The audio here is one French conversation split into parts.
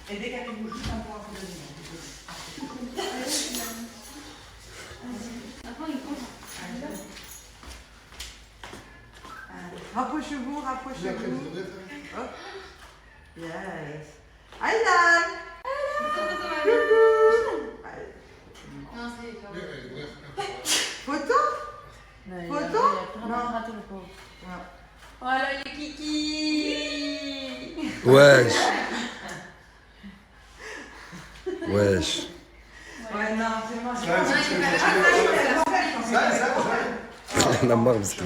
Et dès qu'elle bouge, ça pourra se donner. Rapprochez-vous, rapprochez-vous. Oh. Yes. Aylan. Photo? Photo? Non. Voilà les kiki. Wesh. Wesh. Ouais, non, c'est moi. La marre, parce que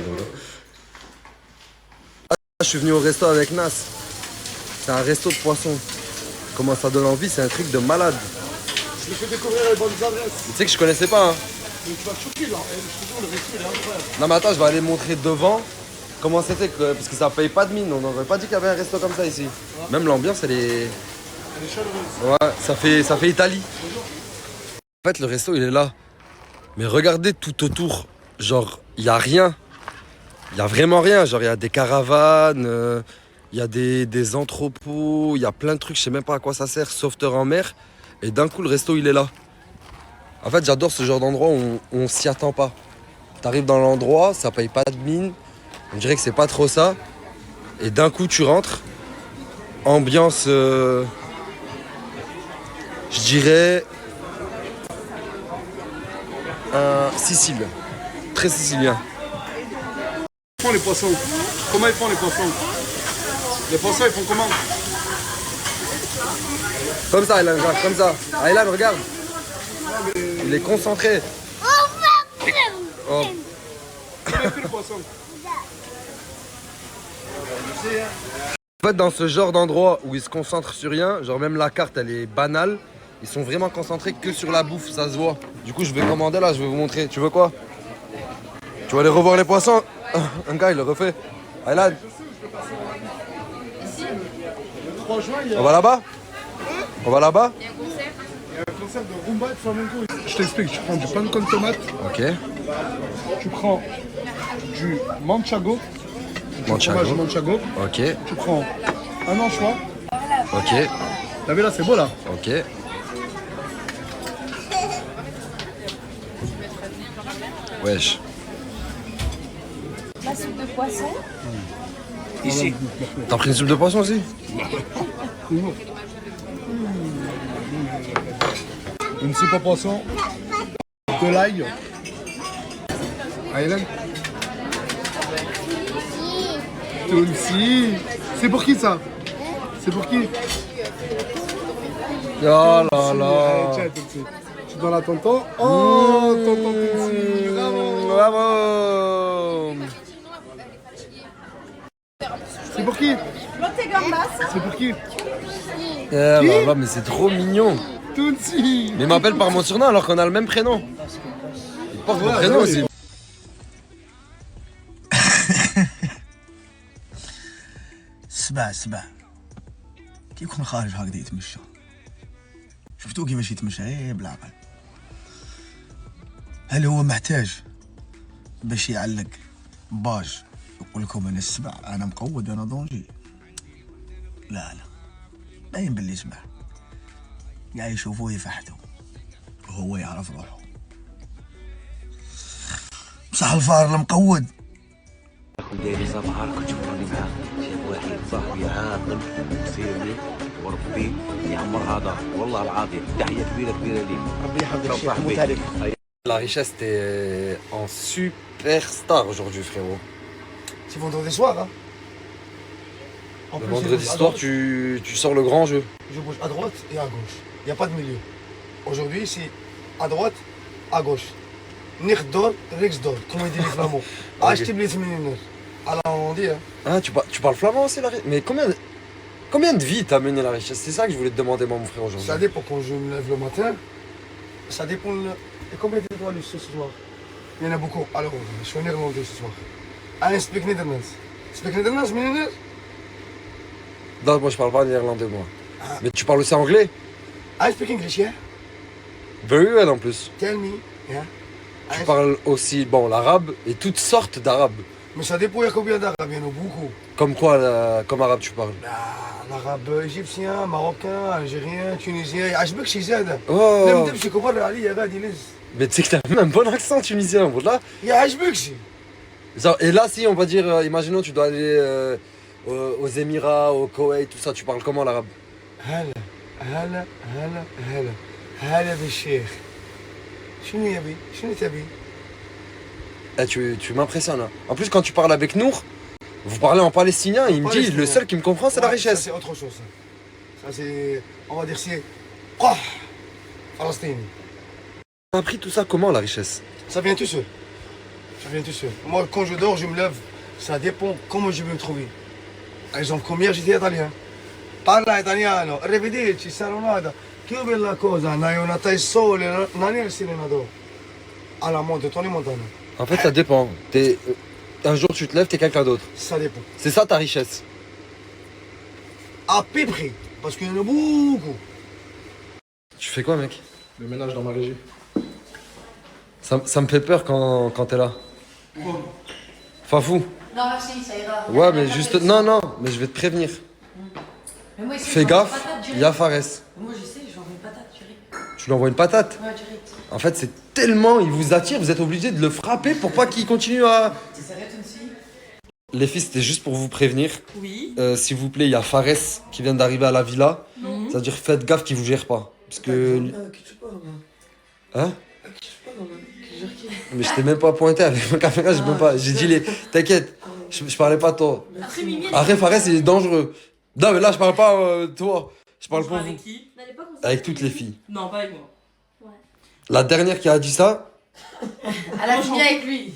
je suis venu au resto avec Nas. C'est un resto de poisson. Comment ça donne envie, c'est un truc de malade. Je lui fais découvrir les bonnes adresses. Tu sais que je connaissais pas, hein. Mais tu vas te choquer là. Je te jure, le resto il est incroyable. Non mais attends, je vais aller montrer devant comment c'était, parce que ça paye pas de mine. On n'aurait pas dit qu'il y avait un resto comme ça ici. Même l'ambiance, elle est... Elle est chaleureuse. Ouais, ça fait Italie. En fait, le resto, il est là. Mais regardez tout autour. Genre, il y a rien. Il y a vraiment rien. Genre, il y a des caravanes, il y a des entrepôts, il y a plein de trucs. Je sais même pas à quoi ça sert, sauveteur en mer. Et d'un coup, le resto, il est là. En fait, j'adore ce genre d'endroit où on s'y attend pas. T'arrives dans l'endroit, ça paye pas de mine. On dirait que c'est pas trop ça. Et d'un coup, tu rentres. Ambiance, je dirais, Sicile. Très sicilien. Ils font les poissons. Comment ils font les poissons? Les poissons, ils font comment? Comme ça, Aylan, regarde, comme ça. Aylan, regarde. Il est concentré. Oh. Comment ils font les poissons? En fait, dans ce genre d'endroit où ils se concentrent sur rien, genre même la carte, elle est banale, ils sont vraiment concentrés que sur la bouffe, ça se voit. Du coup, je vais commander là, je vais vous montrer. Tu veux quoi? Tu vas aller revoir les poissons? Un gars, il le refait. Aylan, 3 juin, il y a on va là-bas? On va là-bas? un concert de rumba et de flamenco. Je t'explique, tu prends du pain con tomate, Ok. tu prends du manchego, Manchego. fromage manchego, Ok. tu prends un anchois. Ok. T'as vu là, c'est beau là. Ok. Wesh. La soupe de poisson. Ici. T'as pris une soupe de poisson aussi? Une soupe à poisson, de l'ail. Aylan. Tulsi. C'est pour qui ça? C'est pour qui? Oh là Allez, là. tiens, Tulsi. Tu donnes à tonton. Oh, tonton Tulsi. Bravo. Bravo. C'est pour qui? C'est pour qui? Mais c'est trop mignon. Tulsi. Mais il m'appelle par mon surnom alors qu'on a le même prénom. Il porte mon prénom aussi. سبع كي يكون خارج هكذا يتمشى شفتوه كيفاش يتمشى بالعقل هل هو محتاج باش يعلق باج يقول لكم انا السبع انا مقود انا ضونجي لا باين باللي سبع قاعد يشوفوه يفحتوا وهو يعرف روحه بصح الفار المقود دايري صباح كنت تشوفوني معاه شاف واحد صاحبي عاقل وسيري وربي يعمر هذا والله العظيم تحيه كبيره لي ربي يحفظك شوف صاحبي La richesse, t'es en superstar aujourd'hui, frérot. C'est vendredi soir hein. En Le plus, vendredi je bouge à soir, droite, tu sors le grand jeu. je bouge à droite et à gauche. Il n'y a pas de milieu. Aujourd'hui, c'est à droite, à gauche. Nirdor, Rexdor, comme ils disent les flamands. Achetez les féminines. Alors on dit, hein. Ah, tu parles flamand aussi, la richesse? Mais combien de vies t'as mené la richesse? C'est ça que je voulais te demander, moi, mon frère, aujourd'hui. Ça dépend quand je me lève le matin. Ça dépend. Et combien d'étoiles ce soir? Il y en a beaucoup. Alors, je suis en néerlandais ce soir. I speak Netherlands. Speak Netherlands, meneer? Non, moi, je parle pas néerlandais, moi. Mais tu parles aussi anglais? I speak English, yeah? Very well, en plus. Tell me, yeah? Tu parles aussi, bon, l'arabe et toutes sortes d'arabes. Mais ça dépend, il y a combien d'arabes? Il y en a beaucoup. Comme quoi, comme arabe tu parles? L'arabe égyptien, marocain, algérien, tunisien. يعجبك شي زاد؟ Oh. لم تمشي كبر عليا غادي لز. Mais tu sais que t'as même un bon accent tunisien, voilà. يعجبك شي. Et là, si on va dire, imaginons, tu dois aller aux Émirats, au Koweït, tout ça, tu parles comment l'arabe? هلا هلا هلا هلا هلا بالشيخ. شنو يبي؟ شنو تبي؟ Eh, tu m'impressionnes. Hein. En plus, quand tu parles avec Nour, vous parlez en palestinien, il me dit, le seul qui me comprend, c'est la Ça, richesse. c'est autre chose. Ça, c'est. On va dire, c'est. قح فلسطيني. T'as appris tout ça comment, la richesse? Ça vient tout seul. Ça vient tout seul. Moi, quand je dors, je me lève. Ça dépend comment je vais me trouver. Par exemple, comme hier, j'étais italien. Parla italiano, arrivederci, salonata. Chiude la cosa, n'hai una tai sole, non è il serenador. Alla monte, Tony Montana. En fait, ça dépend. Un jour, tu te lèves, t'es quelqu'un d'autre. Ça dépend. C'est ça ta richesse. À peu près. Parce qu'il y en a beaucoup. Tu fais quoi, mec? Le ménage dans ma régie. Ça me fait peur quand t'es là. Fafou. Non, merci, ça ira. Ouais, mais juste. Non, non, mais je vais te prévenir. Mais moi, ici, Fais je lui envoie gaffe, une patate il y a direct. Fares. Moi, je sais, je lui envoie une patate direct. Tu lui envoies une patate. Ouais, direct. En fait, c'est tellement. Il vous attire, vous êtes obligé de le frapper pour pas qu'il continue à. Tu s'arrêtes aussi? Les filles, c'était juste pour vous prévenir. Oui. S'il vous plaît, il y a Fares qui vient d'arriver à la villa. C'est-à-dire, faites gaffe qu'il vous gère pas. Parce que. Hein? Mais je t'ai même pas pointé avec ma caméra, j'ai même pas. J'ai dit les. T'inquiète, je parlais pas de toi. Après, Mimi, Arrête, Fares, il est dangereux. Non, mais là, je parle pas de toi. Je parle pour vous. avec qui? Avec toutes les filles. Non, pas avec moi. La dernière qui a dit ça. Elle a fini avec lui.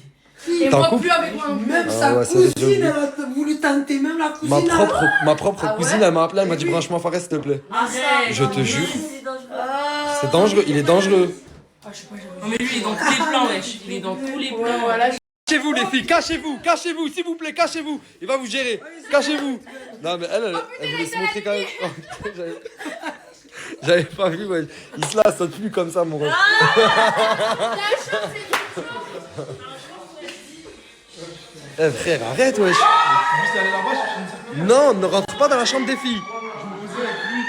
Et T'es en moi, couple? plus avec moi. Même Ah sa ouais, ça, j'ai cousine, oublié. elle a voulu tenter, même la cousine. Ma propre Ah ouais? cousine, elle m'a appelé, elle m'a dit franchement, Fares, s'il te plaît. Arrête. Je te jure. Ah. C'est dangereux, il est dangereux. Ah, je sais pas, non, mais lui, il est dans tous les plans, wesh. Il est dans tous les plans. Voilà. Cachez-vous les filles, cachez-vous, s'il vous plaît, cachez-vous. Il va vous gérer, cachez-vous. Non mais elle voulait se montrer quand même. Oh, putain, j'avais pas vu, ouais. Il se la saute plus comme ça, mon ref. Eh frère, arrête, wesh. Juste aller là-bas, chercher une serpillère. Non, ne rentre pas dans la chambre des filles. Je me posais avec lui,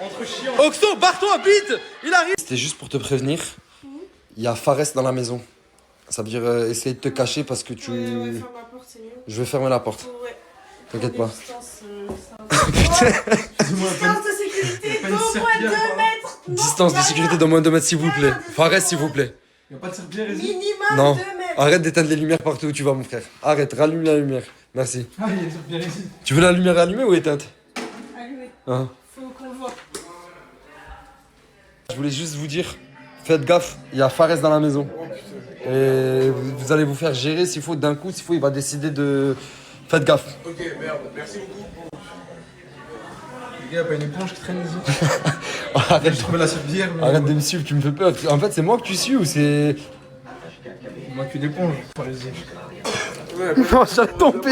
entre chiens. Oxo, barre-toi, vite. Il arrive. C'était juste pour te prévenir. Il y a Fares dans la maison. Ça veut dire essayer de te cacher parce que tu... Je vais fermer la porte. T'inquiète pas. Putain. Distance de sécurité Pas d'au une moins serpillère, 2 quoi. mètres. Distance de sécurité de moins de 2 mètres, s'il vous plaît. Fares, s'il vous plaît. Y'a pas de serpillère ici? Minimum Non. 2 mètres. Arrête d'éteindre les lumières partout où tu vas, mon frère. Arrête, rallume la lumière. Merci. Ah, il y a une serpillère ici. Tu veux la lumière allumée ou éteinte? Allumez. Hein? Faut qu'on voit. Je voulais juste vous dire, faites gaffe, il y a Fares dans la maison. Et vous allez vous faire gérer s'il faut d'un coup, s'il faut, il va décider de... Faites gaffe. Ok, merde, merci beaucoup. Les gars, y'a pas une éponge qui traîne ici? Arrête, Je trouvais la serpillère, mais. arrête de me suivre, tu me fais peur. En fait, c'est moi que tu suis ou c'est... Moi, qu'une éponge, parisien. Non, j'ai tombé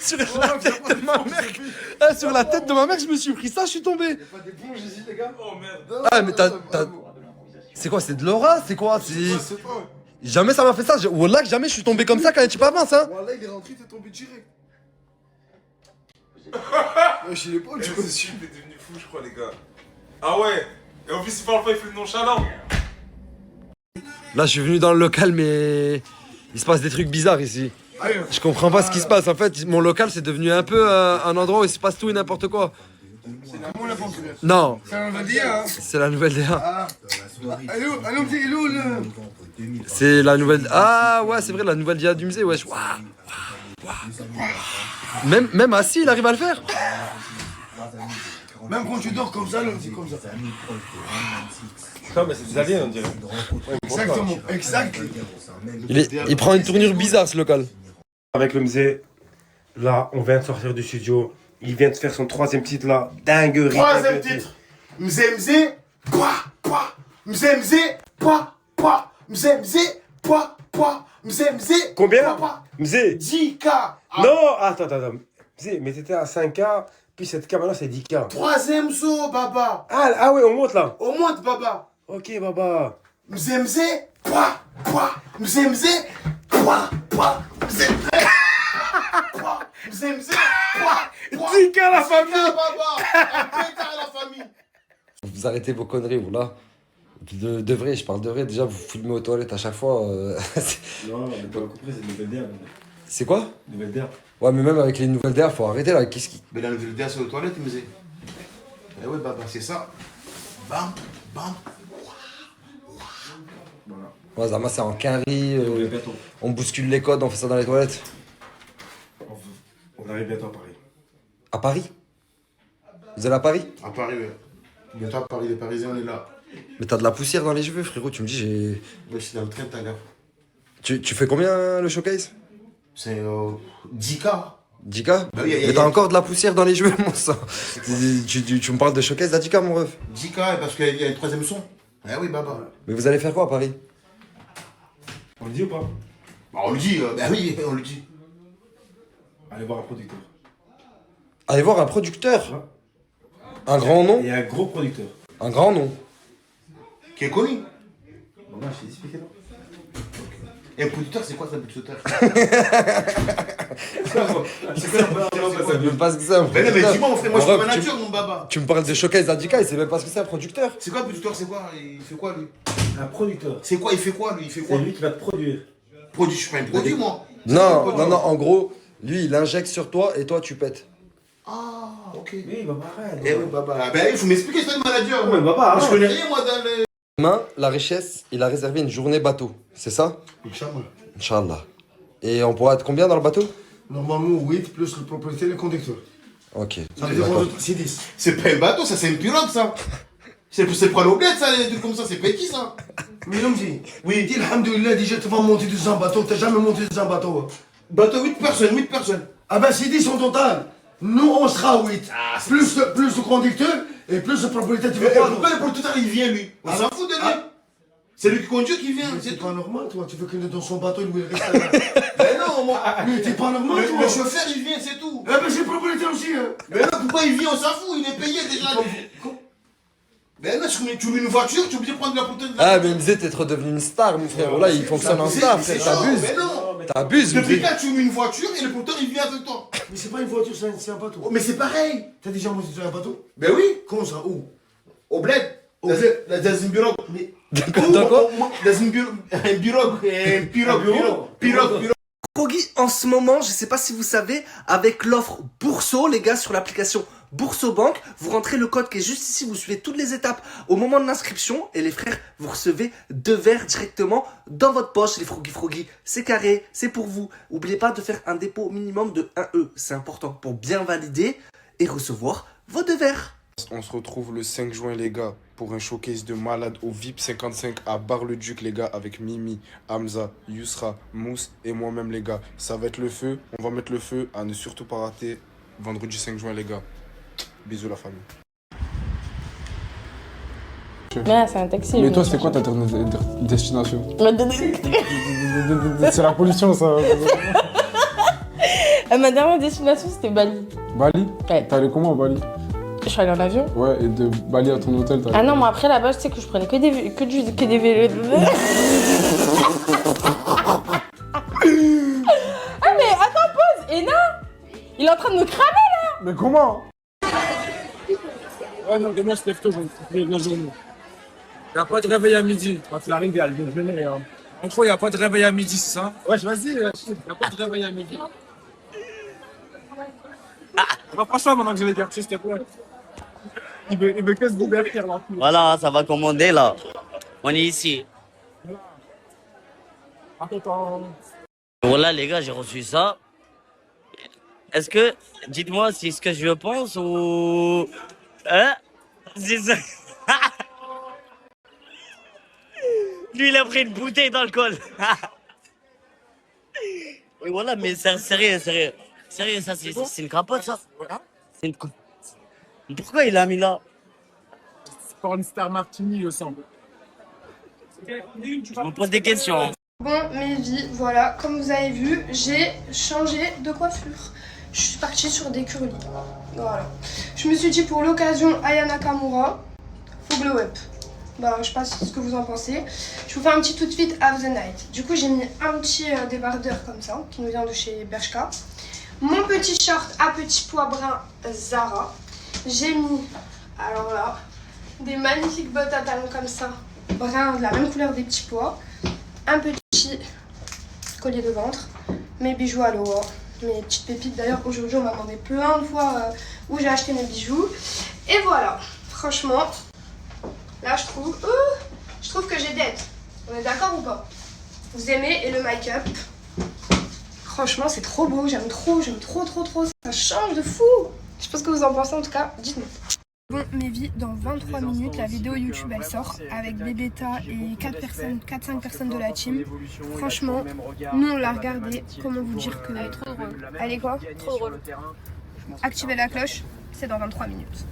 sur la tête de ma mère. Ah, sur la tête de ma mère, je me suis pris ça, je suis tombé. Pas d'éponge ici, les gars? Oh merde. Ah, mais t'as... C'est quoi, c'est de l'aura? C'est quoi? C'est... Jamais ça m'a fait ça. Wallah, jamais je suis tombé comme ça quand tu pas mince, hein. Voilà, il est rentré, t'es tombé direct. Wesh, il est pas, tu Je suis devenu fou, je crois, les gars. Ah ouais. Et en plus, il parle pas, il fait le nonchalant. Là, je suis venu dans le local, mais il se passe des trucs bizarres ici. Je comprends pas ce qui se passe. En fait, mon local, c'est devenu un peu un endroit où il se passe tout et n'importe quoi. Comment la pense? Non, Ça on va dire, hein. c'est la nouvelle DA. Ah. Allô, allô, c'est hello, le. C'est la nouvelle... Ah ouais, c'est vrai, la nouvelle DA du musée, wesh. Waouh, waouh, waouh. Même assis, il arrive à le faire. Même quand tu dors comme ça, l'homme, c'est comme ça. Non, mais c'est des aliens, on dirait. Exactement, exact. Il prend une tournure bizarre, ce local. Avec le musée, là, on vient de sortir du studio. Il vient de faire son 3e titre là. Dinguerie. Troisième titre. Mzé, mzé, pouah, pouah. Mzé, mzé, pouah, pouah. Mzé, mzé, pouah, pouah. Mzé, mzé. Combien? pouah, pouah. Mzé. 10K. Non, attends. Mzé, mais t'étais à 5K, puis 7K, maintenant c'est 10K. Troisième saut, baba. Ah ouais, on monte là. On monte, baba. Ok, baba. Mzé, mzé, pouah, pouah. Mzé, mzé, pouah, pouah. Pouah, Zemzem. Pouah, Zemzem. Pouah, Dika la famille. Baba. Un pétard à la famille. Vous arrêtez vos conneries, vous là. De vrai, je parle de vrai. Déjà, vous filmez aux toilettes à chaque fois. Non, mais t'as compris, c'est une nouvelle d'air. C'est quoi? Nouvelle d'air. Ouais, mais même avec les nouvelles d'air, faut arrêter là. Qu'est-ce qui. Mais la nouvelle d'air, c'est aux toilettes, il me disait. Eh ouais, Baba, c'est ça. Bam, bam. Voilà. Ouais, Zama, c'est en quinri. Bientôt. On bouscule les codes, on fait ça dans les toilettes. On arrive bientôt à Paris. À Paris? Vous allez à Paris? À Paris, ouais. Bientôt à Paris, les Parisiens, on est là. Mais t'as de la poussière dans les cheveux, frérot. Tu me dis, j'ai. Ouais, je suis dans le train, t'as gaffe. Tu fais combien le showcase? C'est 10K. 10K? Bah oui, Mais t'as encore de la poussière dans les cheveux, mon sang. Tu me parles de showcase à 10K, mon ref? 10K, parce qu'il y a une troisième son. Eh oui, Baba. Mais vous allez faire quoi à Paris? On le dit ou pas? Bah, on le dit, bah oui, on le dit. Allez voir un producteur. Allez voir un producteur. Ouais. Un grand nom? Et un gros producteur. Un grand nom. Qui est connu. Bon, là, je t'ai expliqué là. Et un producteur, c'est quoi ça, un producteur? C'est même pas ce que c'est un Mais non, mais producteur. dis-moi, mon frère, moi je suis Mon pas ref, nature, mon Baba. Tu me parles de showcase à 10K, il sait même pas ce que c'est un producteur. C'est quoi un producteur, c'est quoi? Il fait quoi, lui? Un producteur. C'est quoi? Il fait quoi, lui? Il fait C'est quoi? lui qui va te produire. Produit, je suis pas un produit, moi. Non, non, non, en gros, lui il injecte sur toi et toi tu pètes. Ah, ok. Oui, bah arrête. Eh oui, Baba. Ah, ben, il faut m'expliquer, c'est le manager. Ouais, Baba, Moi, je arrête. connais rien, moi, dans le. Demain, la richesse, il a réservé une journée bateau, c'est ça? Inch'Allah. Inch'Allah. Et on pourra être combien dans le bateau? Normalement, 8 plus le propriétaire et le conducteur. Ok. Ça veut dire D'accord. c'est 10. C'est pas un bateau, ça, c'est une pirogue, ça. C'est pour l'oblette, ça, les trucs comme ça, c'est petit, ça. Mais non, dis. Oui. Dis, alhamdoulilah, déjà, tu vas monter dans un bateau. T'as jamais monté dans un bateau. Bateau, 8 personnes, 8 personnes. Ah ben, c'est 10 en total. Nous, on sera 8. Plus le conducteur et plus le propriétaire. Tu veux quoi? Pourquoi le propriétaire, il vient, lui? On s'en fout de lui. C'est lui qui conduit qui vient. C'est pas normal, toi. Tu veux qu'il est dans son bateau, lui, il reste là. Mais non, moi. Mais t'es pas normal, toi. Le chauffeur, il vient, c'est tout. Eh ben, c'est le propriétaire aussi, hein. Mais non, pourquoi il vient? On s'en fout, il est payé déjà. Mais non, tu mets une voiture, tu es obligé de prendre la protéine de la Ah, mais il me disait t'es devenu une star, mon frère. Là, il fonctionne en star, frère. T'abuses. Mais non. T'abuses, Depuis quand tu mets une voiture et le porteur il vient avec toi? Mais c'est pas une voiture, c'est un bateau. Mais c'est pareil. T'as déjà monté sur un bateau? Ben oui. Comment ça? Où? Au bled. Au bled. Dans une bureau. Dans quoi? Dans une bureau. Un bureau. Un pirogue. Froggy, en ce moment, je sais pas si vous savez, avec l'offre Bourso, les gars, sur l'application Bourso Bank, vous rentrez le code qui est juste ici, vous suivez toutes les étapes au moment de l'inscription et les frères, vous recevez 2 verres directement dans votre poche. Les Froggy, c'est carré, c'est pour vous. Oubliez pas de faire un dépôt minimum de 1 E, c'est important pour bien valider et recevoir vos 2 verres. On se retrouve le 5 juin, les gars, pour un showcase de malade au VIP 55 à Bar-le-Duc, les gars, avec Mimi, Hamza, Yousra, Mousse et moi-même, les gars. Ça va être le feu. On va mettre le feu à ne surtout pas rater vendredi 5 juin, les gars. Bisous, la famille. Ouais, c'est un taxi. Mais toi, c'est quoi ta destination? C'est la pollution, ça. Ma dernière destination, c'était Bali. Bali? Ouais. T'es allé comment à Bali? Je suis allée en avion. Ouais, et de Bali à ton hôtel, t'as... Ah non, moi après là-bas, je sais que je prenais que des vélos. Ah mais attends, pause. Ena, il est en train de me cramer là. Mais comment? Ouais, non, demain, je lève tôt, je vais la journée. Y'a pas de réveil à midi. Quand tu arrives, il y a le déjeuner. En gros, y'a pas de réveil à midi, c'est ça? Ouais, vas-y, y'a pas de réveil à midi. Bah, franchement, maintenant que je vais dire, s'il te plaît. Il veut que se divertir là. Voilà, ça va commander là. On est ici. Voilà les gars, j'ai reçu ça. Est-ce que, dites-moi si c'est ce que je pense ou... Hein? C'est ça. Lui il a pris une bouteille dans le col. Et voilà, mais sérieux, ça c'est une capote ça. C'est une... Pourquoi il l'a mis là? C'est pour une star martini, il me semble. Je me pose des questions. Bon, mes vies, voilà, comme vous avez vu, j'ai changé de coiffure. Je suis partie sur des curly. Voilà. Je me suis dit pour l'occasion, Aya Nakamura, faut glow up. Bah, je sais pas ce que vous en pensez. Je vous fais un petit outfit of the night. Du coup, j'ai mis un petit débardeur comme ça, qui nous vient de chez Bershka. Mon petit short à petits pois bruns Zara. J'ai mis, alors là, des magnifiques bottes à talons comme ça, brun, de la même couleur des petits pois. Un petit collier de ventre. Mes bijoux à l'eau, mes petites pépites. D'ailleurs, aujourd'hui, on m'a demandé plein de fois où j'ai acheté mes bijoux. Et voilà, franchement... Là, je trouve que j'ai dette. On est d'accord ou pas? Vous aimez? Et le make-up, franchement, c'est trop beau. J'aime trop. Ça change de fou. Je sais pas ce que vous en pensez, en tout cas, dites-moi. Bon, mes vies, dans 23 minutes, la vidéo YouTube, elle sort avec Bébéta et 4-5 personnes de la team. Franchement, nous, on l'a regardé. Comment vous dire que... Elle est trop drôle. Elle est quoi? Trop drôle. Activez la cloche, c'est dans 23 minutes.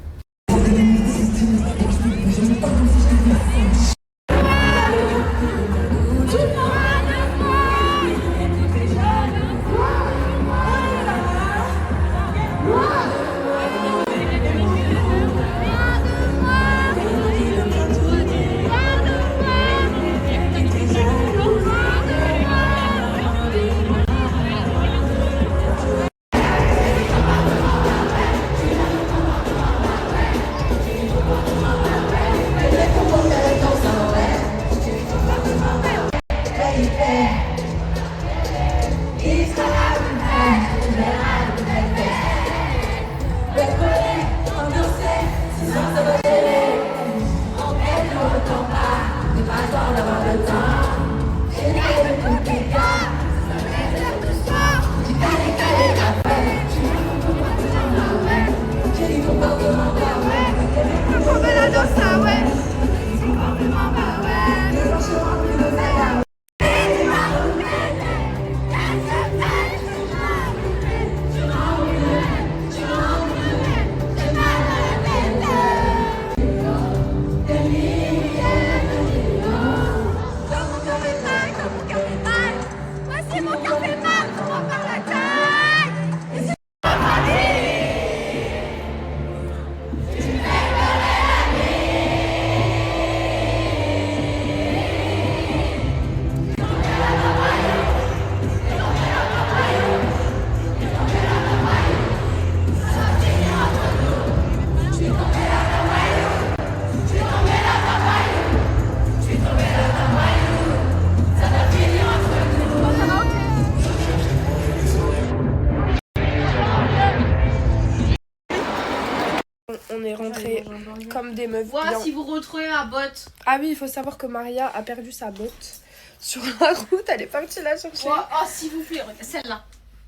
On est rentré comme des meufs. Voilà, si vous retrouvez ma botte. Ah oui, il faut savoir que Maria a perdu sa botte sur la route. Elle est partie la chercher. Oh, s'il vous plaît, regarde celle-là.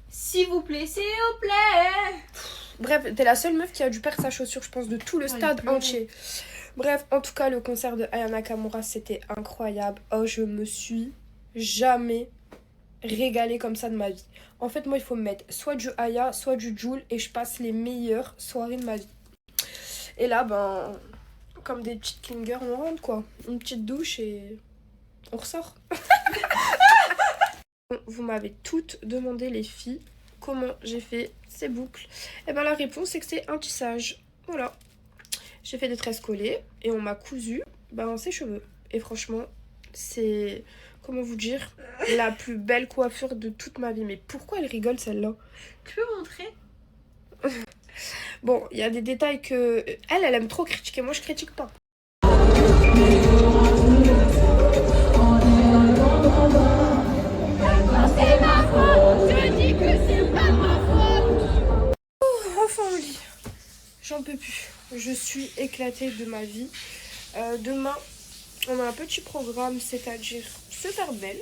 S'il vous plaît, s'il vous plaît. Bref, t'es la seule meuf qui a dû perdre sa chaussure, je pense, de tout le stade entier. Bref, en tout cas, le concert de Aya Nakamura, c'était incroyable. Oh, je me suis jamais régalée comme ça de ma vie. En fait, moi, il faut me mettre soit du Aya, soit du Jul, et je passe les meilleures soirées de ma vie. Et là, ben, comme des petites clingers, on rentre, quoi. Une petite douche et on ressort. Vous m'avez toutes demandé, les filles, comment j'ai fait ces boucles. Et ben, la réponse, c'est que c'est un tissage. Voilà. J'ai fait des tresses collées et on m'a cousu ses cheveux. Et franchement, c'est, comment vous dire, la plus belle coiffure de toute ma vie. Mais pourquoi elle rigole, celle-là? Tu peux montrer? Bon, il y a des détails que... Elle aime trop critiquer. Moi, je critique pas. C'est ma faute. Je dis que c'est pas ma faute. Enfin au lit. J'en peux plus. Je suis éclatée de ma vie. Demain, on a un petit programme, c'est-à-dire se faire belle,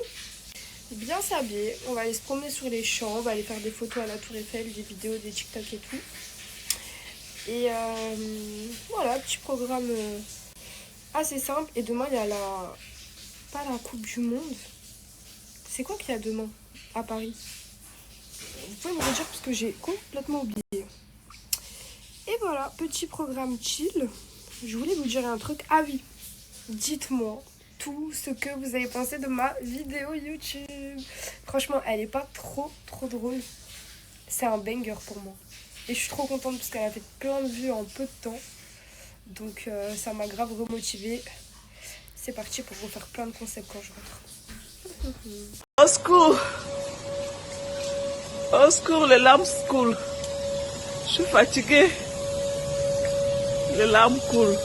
bien s'habiller. On va aller se promener sur les champs, on va aller faire des photos à la Tour Eiffel, des vidéos, des TikTok et tout. Et voilà, petit programme assez simple. Et demain, il y a la... Pas la Coupe du Monde. C'est quoi qu'il y a demain à Paris? Vous pouvez me redire parce que j'ai complètement oublié. Et voilà, petit programme chill. Je voulais vous dire un truc. Ah oui, dites-moi tout ce que vous avez pensé de ma vidéo YouTube. Franchement, elle est pas trop drôle. C'est un banger pour moi. Et je suis trop contente parce qu'elle a fait plein de vues en peu de temps. Donc ça m'a grave remotivée. c'est parti pour vous faire plein de concepts quand je rentre. Au secours! Au secours, les larmes coulent. Je suis fatiguée. Les larmes coulent.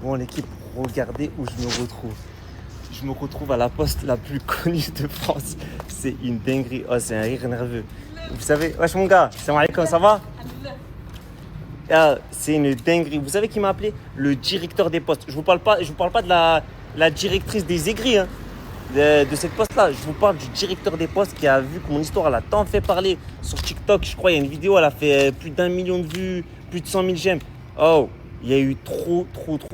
Bon l'équipe, regardez où je me retrouve. Je me retrouve à la poste la plus connue de France. C'est une dinguerie. Oh, c'est un rire nerveux. Vous savez, wesh mon gars, salam alaikum, ça va? Ah, c'est une dinguerie. Vous savez qui m'a appelé? Le directeur des postes. Je vous parle pas de la directrice des aigris, hein, de cette poste-là. Je vous parle du directeur des postes qui a vu que mon histoire elle a tant fait parler sur TikTok. Je crois il y a une vidéo, elle a fait plus d'1 million de vues, plus de 100 000 j'aime. Oh, il y a eu trop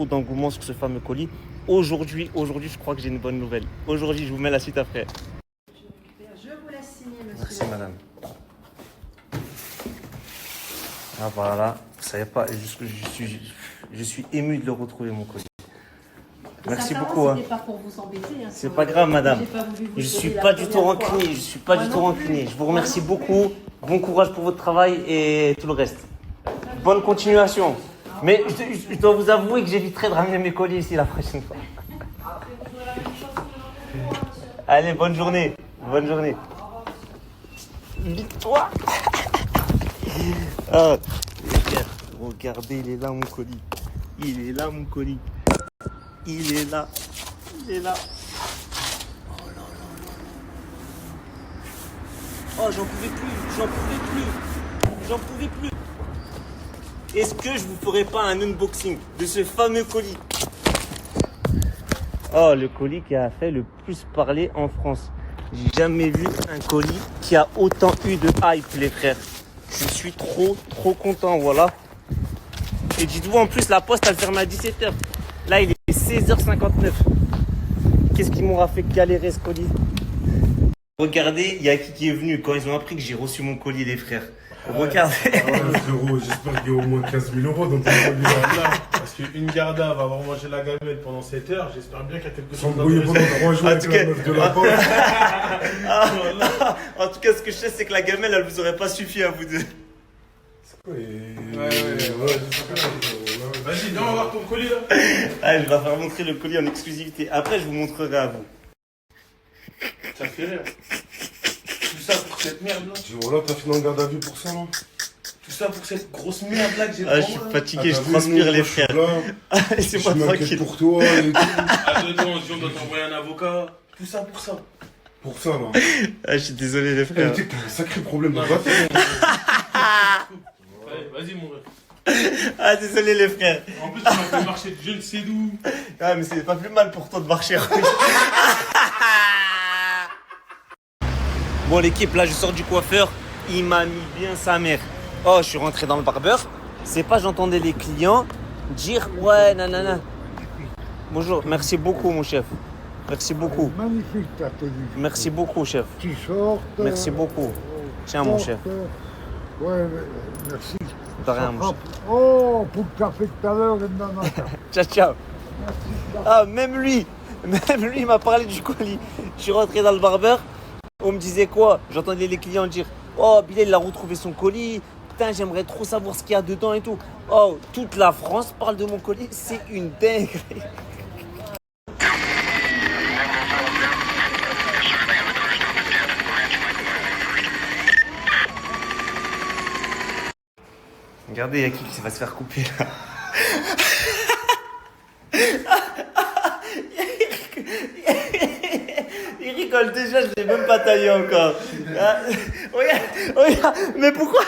d'engouement sur ce fameux colis. Aujourd'hui, je crois que j'ai une bonne nouvelle. Aujourd'hui, je vous mets la suite après. Je vous laisse signer, monsieur. Merci, madame. Ah, voilà. Vous savez pas, je suis ému de le retrouver, mon colis. Merci beaucoup. C'était pas pour vous embêter. Hein, c'est pas grave, madame. Je suis pas du tout rancunier. Je suis pas du tout rancunier. Je vous remercie beaucoup. Bon courage pour votre travail et tout le reste. Bonne continuation. Mais je dois vous avouer que j'éviterai de ramener mes colis ici la prochaine fois. Allez, bonne journée. Bonne journée. Vite-toi. Ah, regardez, il est là mon colis. Il est là mon colis. Il est là. Il est là. Oh là là là. Oh, j'en pouvais plus. Est-ce que je vous ferai pas un unboxing de ce fameux colis? Oh, le colis qui a fait le plus parler en France. J'ai jamais vu un colis qui a autant eu de hype, les frères. Je suis trop content, voilà. Et dites-vous, en plus, la poste, elle ferme à 17h. Là, il est 16h59. Qu'est-ce qui m'aura fait galérer ce colis? Regardez, il y a qui est venu quand ils ont appris que j'ai reçu mon colis, les frères. Regardez. Ah ouais, frérot, j'espère qu'il y a au moins 15 000 € dans ton colis là. Parce qu'une Garda va avoir mangé la gamelle pendant 7 heures, j'espère bien qu'il y a quelque chose. S'embrouiller pendant 3 jours avec la meuf de la poste. En tout cas, ce que je sais, c'est que la gamelle, elle vous aurait pas suffi à vous deux. Ouais. Vas-y, viens, on va voir ton colis là. Allez, je vais faire montrer le colis en exclusivité. Après, je vous montrerai à vous. Ça fait rire. Tout ça pour cette merde là. Voilà, t'as fini en garde à vue pour ça là. Tout ça pour cette grosse merde là que j'ai je suis fatigué, je transpire les frères. Laissez-moi tranquille. Pour toi et tout. Attends, si on doit t'envoyer un avocat. Tout ça pour ça. Pour ça là. Je suis désolé les frères. Tu sais que t'as un sacré problème de voiture. Allez, vas-y mon ref. Ah, désolé les frères. En plus, tu m'as fait marcher de je ne sais d'où. Ah, mais c'est pas plus mal pour toi de marcher. Bon, l'équipe, là, je sors du coiffeur. Il m'a mis bien sa mère. Oh, je suis rentré dans le barbeur. C'est pas, j'entendais les clients dire ouais, nanana. Bonjour, merci beaucoup, mon chef. Merci beaucoup. Magnifique ta tenue. Merci beaucoup, chef. T-shirt. Merci beaucoup. Tiens, mon chef. Ouais, merci. De rien, mon chef. Oh, pour le café de tout à l'heure, ciao, ciao. Ah, même lui, il m'a parlé du colis. Je suis rentré dans le barbeur. On me disait quoi? J'entendais les clients dire oh, Bilal, il a retrouvé son colis. Putain, j'aimerais trop savoir ce qu'il y a dedans et tout. Oh, toute la France parle de mon colis. C'est une dinguerie. Regardez, il y a qui va se faire couper là. Il rigole déjà, je l'ai même pas taillé encore. Regarde, mais pourquoi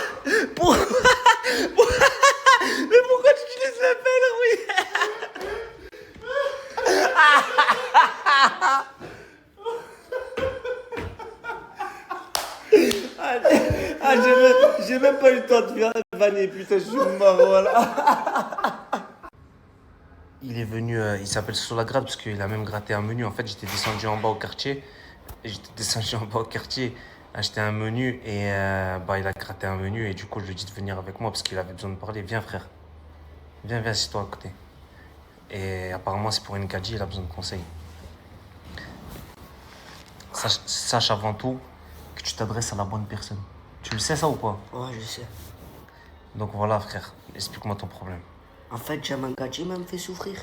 mais pourquoi tu utilises la pelle, oui? J'ai même pas eu le temps de faire vanner, putain, je suis mort, voilà. Il est venu, il s'appelle Solagrade parce qu'il a même gratté un menu. En fait, j'étais descendu en bas au quartier. Acheter un menu et il a gratté un menu et du coup, je lui ai dit de venir avec moi parce qu'il avait besoin de parler. Viens, frère. Viens, assieds-toi à côté. Et apparemment, c'est pour une gadji, il a besoin de conseils. Sache avant tout que tu t'adresses à la bonne personne. Tu le sais ça ou pas? Ouais, je sais. Donc voilà, frère, explique-moi ton problème. En fait, Jaman Gadji m'a fait souffrir.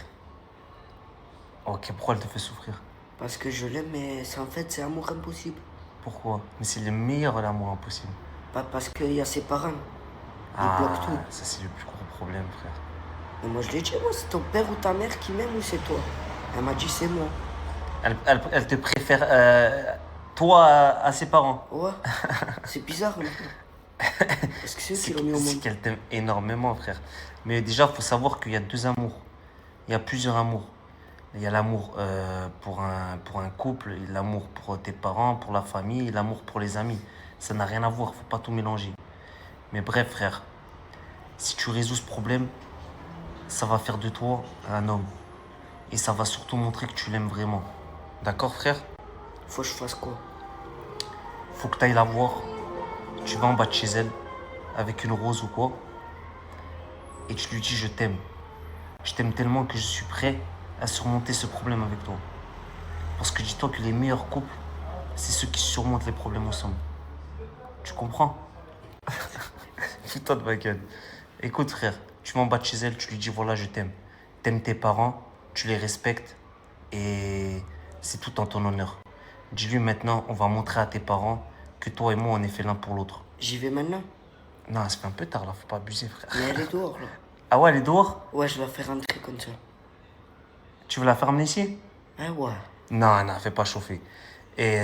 Ok, pourquoi elle te fait souffrir? Parce que je l'aime, mais en fait, c'est amour impossible. Pourquoi? Mais c'est le meilleur l'amour impossible. Pas parce qu'il y a ses parents. Ils bloquent tout. Ça c'est le plus gros problème, frère. Mais moi, je l'ai dit, moi, c'est ton père ou ta mère qui m'aime ou c'est toi? Elle m'a dit, c'est moi. Elle te préfère, toi, à ses parents? Ouais. C'est bizarre, non? Parce que c'est eux qui l'ont mis au monde. C'est qu'elle t'aime énormément, frère. Mais déjà, il faut savoir qu'il y a deux amours. Il y a plusieurs amours. Il y a l'amour pour un couple, l'amour pour tes parents, pour la famille, l'amour pour les amis. Ça n'a rien à voir, faut pas tout mélanger. Mais bref, frère, si tu résous ce problème, ça va faire de toi un homme. Et ça va surtout montrer que tu l'aimes vraiment. D'accord, frère? Faut que je fasse quoi? Faut que tu ailles la voir. Tu vas en bas de chez elle, avec une rose ou quoi. Et tu lui dis je t'aime. Je t'aime tellement que je suis prêt à surmonter ce problème avec toi. Parce que dis-toi que les meilleurs couples, c'est ceux qui surmontent les problèmes ensemble. Tu comprends? Fous-toi de ma gueule. Écoute frère, tu vas en bas de chez elle, tu lui dis voilà je t'aime. T'aimes tes parents, tu les respectes et c'est tout en ton honneur. Dis-lui maintenant, on va montrer à tes parents que toi et moi on est fait l'un pour l'autre. J'y vais maintenant? Non, ça fait un peu tard là, faut pas abuser frère. Mais elle est dehors là. Ah ouais, elle est dehors? Ouais, je la fais rentrer comme ça. Tu veux la faire amener ici? Ah ouais. Non, fais pas chauffer. Et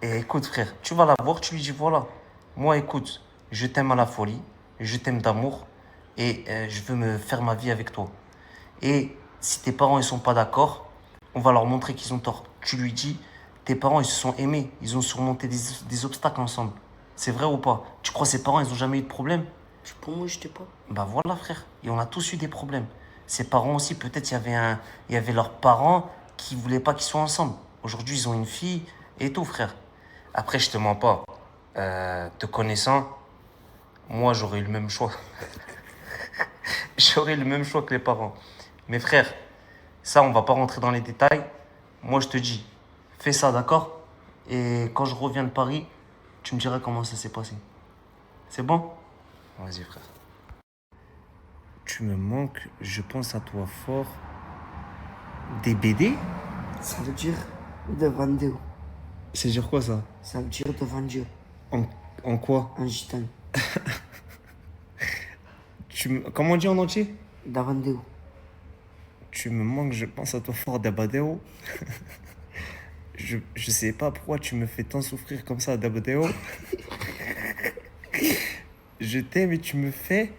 et écoute frère, tu vas la voir, tu lui dis voilà, moi écoute, je t'aime à la folie, je t'aime d'amour et je veux me faire ma vie avec toi. Et si tes parents ils sont pas d'accord, on va leur montrer qu'ils ont tort. Tu lui dis, tes parents ils se sont aimés, ils ont surmonté des obstacles ensemble. C'est vrai ou pas? Tu crois ses parents ils ont jamais eu de problème? Pour moi, je t'ai pas. Bah voilà frère, et on a tous eu des problèmes. Ses parents aussi, peut-être il y avait leurs parents qui voulaient pas qu'ils soient ensemble. Aujourd'hui ils ont une fille et tout frère. Après je te mens pas, te connaissant, moi j'aurais eu le même choix. J'aurais eu le même choix que les parents. Mais frère, ça on va pas rentrer dans les détails. Moi je te dis, fais ça d'accord? Et quand je reviens de Paris, tu me diras comment ça s'est passé. C'est bon? Vas-y frère. Tu me manques, je pense à toi fort. Des BD? Ça veut dire devant Dieu. Ça veut dire quoi ça? Ça veut dire devant Dieu. En quoi? En gitan. Comment on dit en entier? Devant Dieu. Tu me manques, je pense à toi fort d'Abadeo. Je sais pas pourquoi tu me fais tant souffrir comme ça d'Abadeo. Je t'aime et tu me fais...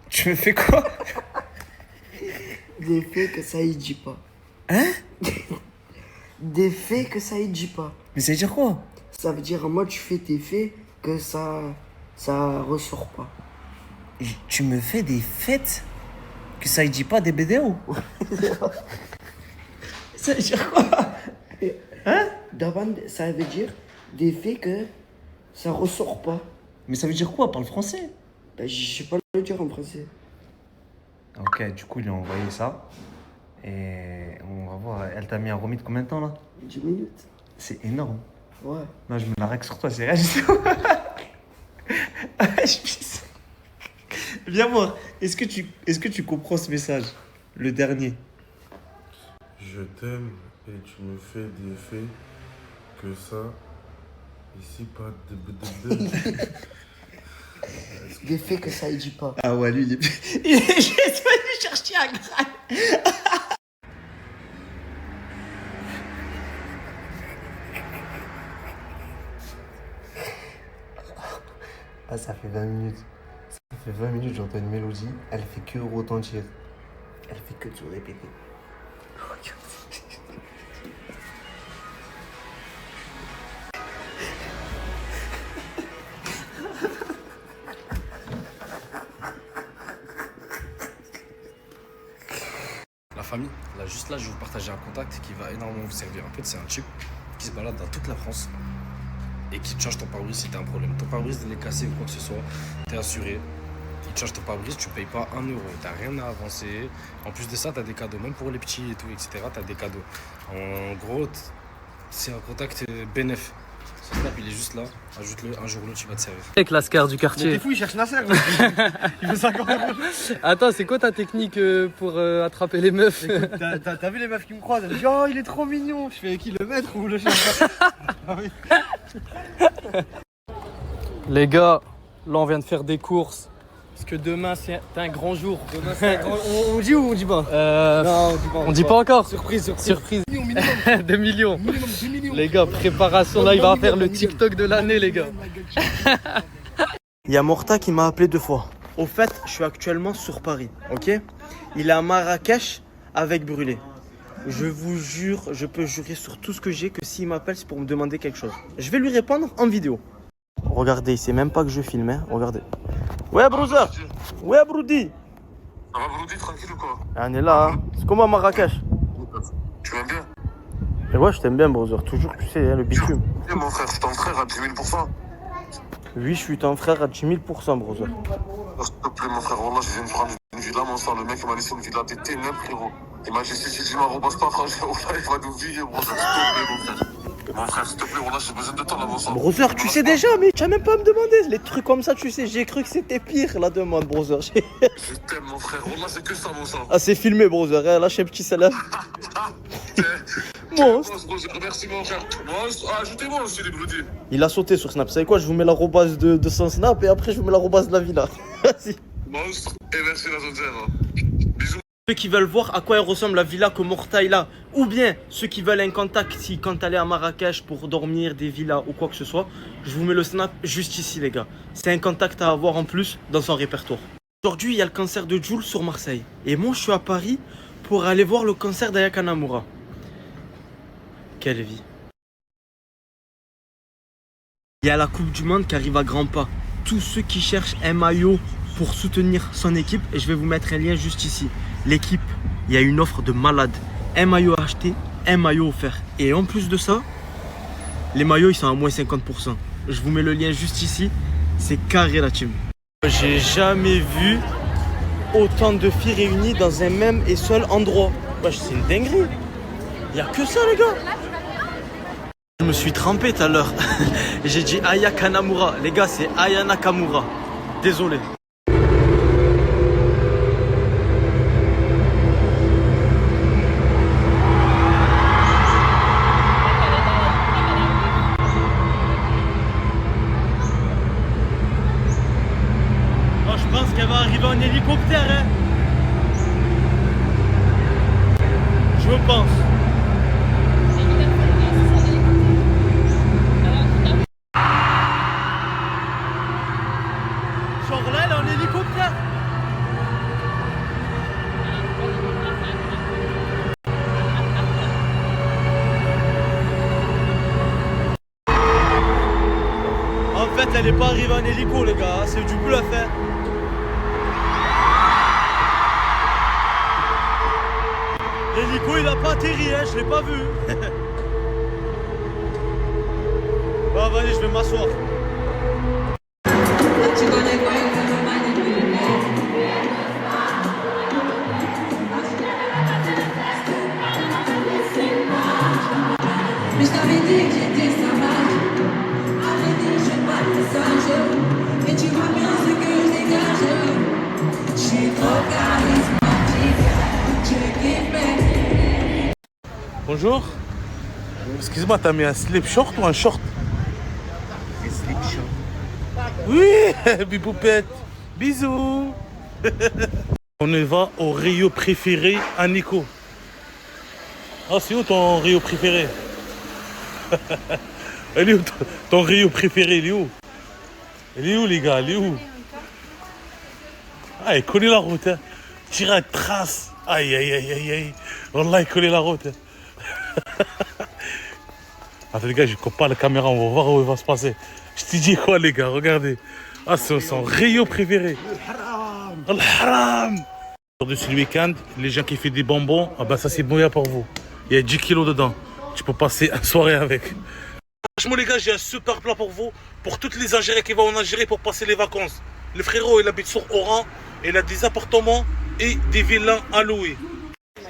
Tu me fais quoi? Des faits que ça y dit pas. Hein? Des faits que ça y dit pas. Mais ça veut dire quoi? Ça veut dire, moi, tu fais tes faits que ça ressort pas. Tu me fais des fêtes que ça y dit pas des BDO? Ça veut dire quoi? Hein? Ça veut dire des faits que ça ressort pas. Mais ça veut dire quoi? Parle français. Ben, je sais pas le dire en français. Ok, du coup, il a envoyé ça. Et on va voir. Elle t'a mis un remis de combien de temps là? 10 minutes. C'est énorme. Ouais. Non, je me la règle sur toi, c'est réel. Viens voir. Est-ce que tu comprends ce message? Le dernier. Je t'aime et tu me fais des faits que ça. Ici, pas de. Des faits que ça y dit pas. Ah ouais, lui, il est juste venu chercher un grain. Ah, ça fait 20 minutes. Ça fait 20 minutes, j'entends une mélodie. Elle fait que retentir. Elle fait que tout répéter. La famille, là juste là je vais vous partager un contact qui va énormément vous servir. En fait c'est un type qui se balade dans toute la France et qui te change ton pare-brise si t'as un problème. Ton pare-brise il est cassé ou quoi que ce soit, t'es assuré. Il te change ton pare-brise, tu payes pas 1 euro, t'as rien à avancer. En plus de ça, t'as des cadeaux, même pour les petits et tout, etc. T'as des cadeaux. En gros, c'est un contact bénéf. Ce snap, il est juste là. Ajoute-le, un jour ou l'autre, tu vas te servir. Avec l'ascar du Mais quartier. t'es fou, il cherche Nasser. Il veut 50 euros. Attends, c'est quoi ta technique pour attraper les meufs? Écoute, t'as vu les meufs qui me croisent? Elles me disent oh, il est trop mignon. Je fais qui, le maître ou le chien? Ah oui. Les gars, là on vient de faire des courses. Parce que demain c'est un grand jour. Demain, c'est un grand... on dit ou on dit pas? Non, on dit pas encore. Surprise. 2 millions. Les gars, préparation, là il va faire le TikTok de l'année les gars. Il y a Morta qui m'a appelé 2 fois. Au fait, je suis actuellement sur Paris, ok? Il est à Marrakech avec Brûlé. Je vous jure, je peux jurer sur tout ce que j'ai que s'il m'appelle c'est pour me demander quelque chose. Je vais lui répondre en vidéo. Regardez, il sait même pas que je filme, hein. Regardez. Ouais, brother. Ouais, Broudi. Ça va, Broudi, tranquille ou quoi? On est là, hein. C'est comment Marrakech? Tu m'aimes bien? Et ouais, je t'aime bien, brother. Toujours, tu sais, hein, le bitume. Et mon frère, je suis ton frère à 10 000%. Oui, je suis ton frère à 10 000%, brother. Oh, s'il te plaît, mon frère, wallah, je viens de prendre une villa, mon sang. Le mec, il m'a laissé une villa des ténèbres, frérot. Il m'a dit, si tu m'arrobasses pas, franchement, il va nous virer, brother. S'il te plaît, mon frère. Mon frère, s'il te plaît, wallah, j'ai besoin de toi, là, mon sang. Brother, tu sais déjà, mais tu as même pas à me demander. Les trucs comme ça, tu sais, j'ai cru que c'était pire la demande, brother. Je t'aime, mon frère, wallah, c'est que ça, mon sang. Ah, c'est filmé, brother. Hein. Lâche un petit salam. Monstre. Merci, mon frère. Ajoutez-moi aussi les Broudi. Il a sauté sur Snap. Vous savez quoi? Je vous mets l'arrobase de son Snap et après, je vous mets l'arrobase de la villa. Vas-y. Monstre. Et merci, la zone. Bisous. Ceux qui veulent voir à quoi elle ressemble la villa que Morta il a, ou bien ceux qui veulent un contact si quand aller à Marrakech pour dormir, des villas ou quoi que ce soit, je vous mets le snap juste ici les gars. C'est un contact à avoir en plus dans son répertoire. Aujourd'hui il y a le concert de Jul sur Marseille. Et moi je suis à Paris pour aller voir le concert d'Aya Nakamura. Quelle vie. Il y a la Coupe du Monde qui arrive à grands pas. Tous ceux qui cherchent un maillot pour soutenir son équipe, et je vais vous mettre un lien juste ici. L'équipe, il y a une offre de malade. Un maillot acheté, un maillot offert. Et en plus de ça, les maillots ils sont à moins 50%. Je vous mets le lien juste ici. C'est carré la team. J'ai jamais vu autant de filles réunies dans un même et seul endroit. Wesh, c'est une dinguerie. Il n'y a que ça les gars. Je me suis trempé tout à l'heure. J'ai dit Aya Nakamura. Les gars, c'est Aya Nakamura. Désolé. Oh, je pense qu'elle va arriver en hélicoptère. Hein. Je pense. Genre là, elle est en hélicoptère. En fait, elle est pas arrivée en hélico, les gars. C'est du bluff, hein. L'hélico, il a pas atterri, hein. Je l'ai pas vu. Bon, vas-y, je vais m'asseoir. Mais je t'avais dit que j'étais sauvage. Avais dit je pas de message. Et tu vois bien ce que je dégage. Je suis trop charismatique. Je kiffe. Bonjour. Excuse-moi, t'as mis un slip short ou un short? Un slip short. Oui, bipoupette. Bisous. On va au Rio préféré à Nico. Ah, c'est où ton Rio préféré? Elle est où ton Rio préféré? Il est où? Il est où les gars? Il est où? Ah, il connaît la route. Hein. Tire à trace. Aïe, aïe, aïe, aïe, aïe. Wallah, il connaît la route. Hein. Attends les gars, je coupe pas la caméra, on va voir où il va se passer. Je te dis quoi les gars, regardez. Ah, c'est son Rio préféré. Al-Haram. Aujourd'hui c'est le week-end, les gens qui font des bonbons, ah bah ça c'est bon pour vous. Il y a 10 kilos dedans. Tu peux passer une soirée avec. Franchement les gars, j'ai un super plan pour vous. Pour toutes les Algériens qui vont en Algérie pour passer les vacances. Le frérot, il habite sur Oran. Il a des appartements et des villas à louer.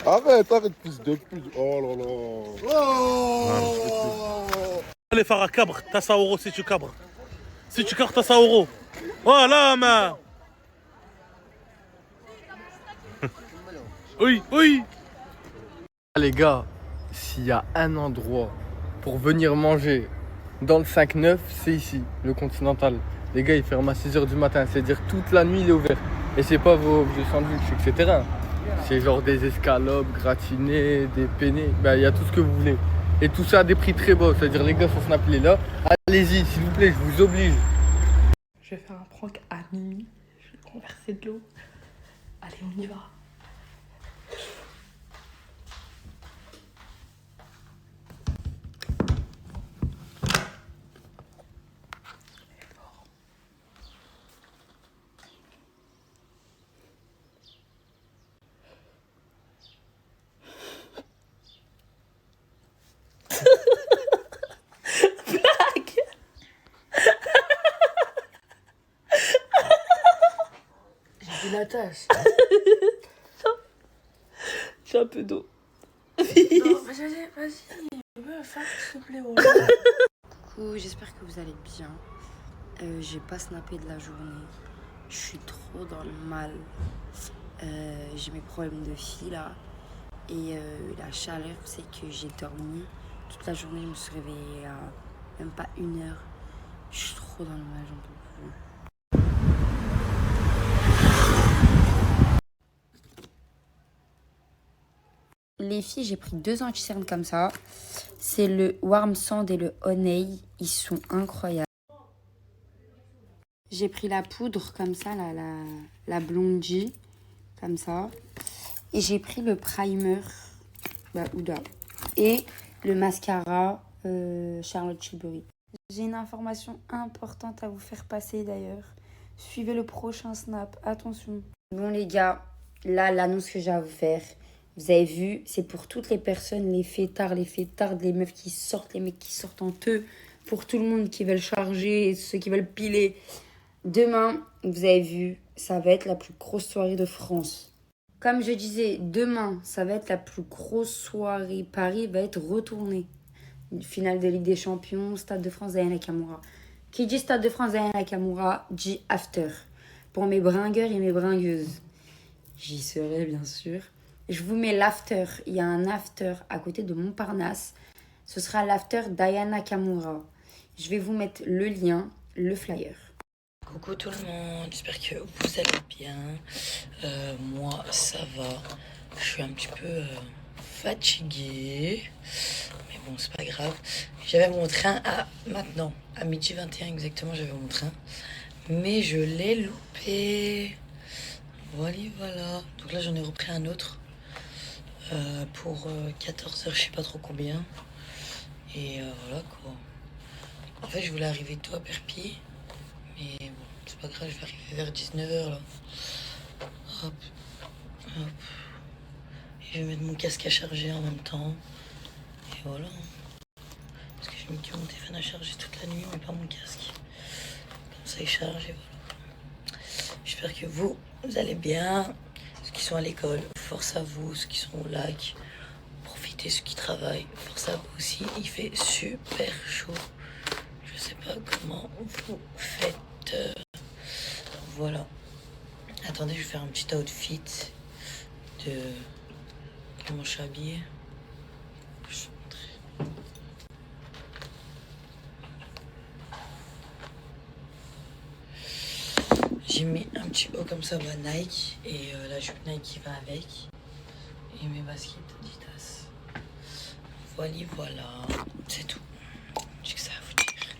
Arrête, fils de pute. Oh là là. Allez, voulais faire un cabre, t'as 100 euros si tu cabres. Si tu cabres, t'as 100 euros. Voilà, man. Oui, oui. Les gars, s'il y a un endroit pour venir manger dans le 5-9, c'est ici, le Continental. Les gars, il ferme à 6h du matin, c'est-à-dire toute la nuit il est ouvert. Et c'est pas vos vieux sandwichs, etc. C'est genre des escalopes gratinées, des penne, il y a tout ce que vous voulez. Et tout ça à des prix très bas, c'est-à-dire les gars, sur Snap, il est là. Allez-y, s'il vous plaît, je vous oblige. Je vais faire un prank à Mimi, je vais lui renverser de l'eau. Allez, on y va. J'ai vu la tasse. J'ai un peu d'eau. Non, vas-y, s'il te plaît. Coucou, j'espère que vous allez bien. J'ai pas snappé de la journée. Je suis trop dans le mal. J'ai mes problèmes de fille là. Et la chaleur, c'est que j'ai dormi toute la journée. Je me suis réveillée à même pas 1 heure. Je suis trop dans le mal, j'en peux plus. Les filles, j'ai pris 2 anti-cernes comme ça. C'est le Warm Sand et le Honey. Ils sont incroyables. J'ai pris la poudre comme ça, la Blondie, comme ça. Et j'ai pris le primer, Ouda. Et le mascara Charlotte Tilbury. J'ai une information importante à vous faire passer d'ailleurs. Suivez le prochain snap, attention. Bon les gars, là l'annonce que j'ai à vous faire. Vous avez vu, c'est pour toutes les personnes, les fêtards, les meufs qui sortent, les mecs qui sortent en teuf, pour tout le monde qui veulent charger et ceux qui veulent piler. Demain, vous avez vu, ça va être la plus grosse soirée de France. Comme je disais, demain, ça va être la plus grosse soirée. Paris va être retourné. Finale de Ligue des Champions, Stade de France, Aya Nakamura. Qui dit Stade de France, Aya Nakamura, dit after. Pour mes bringueurs et mes bringueuses. J'y serai, bien sûr. Je vous mets l'after. Il y a un after à côté de Montparnasse. Ce sera l'after d'Aya Nakamura. Je vais vous mettre le lien, le flyer. Coucou tout le monde, j'espère que vous allez bien. Moi, ça va. Je suis un petit peu fatiguée. Mais bon, c'est pas grave. J'avais mon train à maintenant, à 12h21 exactement, j'avais mon train. Mais je l'ai loupé. Voilà. Donc là, j'en ai repris un autre. Pour 14h, je sais pas trop combien. Et voilà quoi. En fait, je voulais arriver tôt à Perpignan. Mais bon, c'est pas grave, je vais arriver vers 19h là. Hop. Et je vais mettre mon casque à charger en même temps. Et voilà. Parce que j'ai mis mon téléphone à charger toute la nuit, mais pas mon casque. Comme ça, il charge et voilà. J'espère que vous allez bien. Ceux qui sont à l'école, force à vous. Ceux qui sont au lac, profitez. Ceux qui travaillent, force à vous aussi. Il fait super chaud. Je sais pas comment vous faites. Voilà. Attendez, je vais faire un petit outfit de comment je suis habillée. Je vais vous montrer. J'ai mis un petit haut comme ça, Nike, et la jupe Nike qui va avec, et mes baskets Adidas. Voilà, c'est tout. J'ai que ça à vous dire.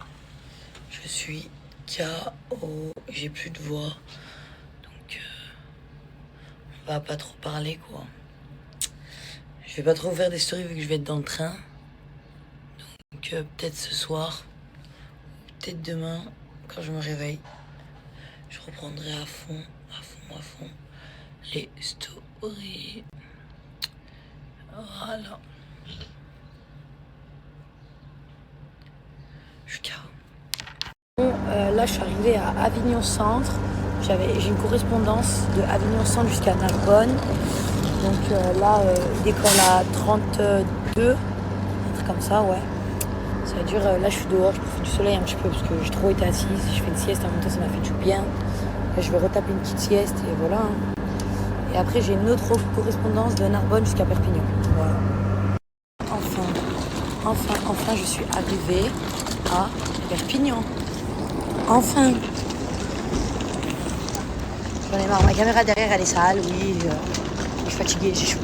Je suis KO, j'ai plus de voix, donc on va pas trop parler quoi. Je vais pas trop faire des stories vu que je vais être dans le train, donc peut-être ce soir, peut-être demain quand je me réveille, je reprendrai à fond les stories. Voilà. Je suis KO. Là, je suis arrivée à Avignon Centre. J'ai une correspondance de Avignon Centre jusqu'à Narbonne. Donc là, il décolle à 32, un truc comme ça, ouais. Ça veut dire, là je suis dehors, je profite du soleil un petit peu parce que j'ai trop été assise. Je fais une sieste, en même temps ça m'a fait du bien. Là, je vais retaper une petite sieste et voilà. Et après j'ai une autre correspondance de Narbonne jusqu'à Perpignan. Voilà. Enfin, je suis arrivée à Perpignan. Enfin. J'en ai marre, ma caméra derrière elle est sale, oui. Je suis fatiguée, j'ai chaud.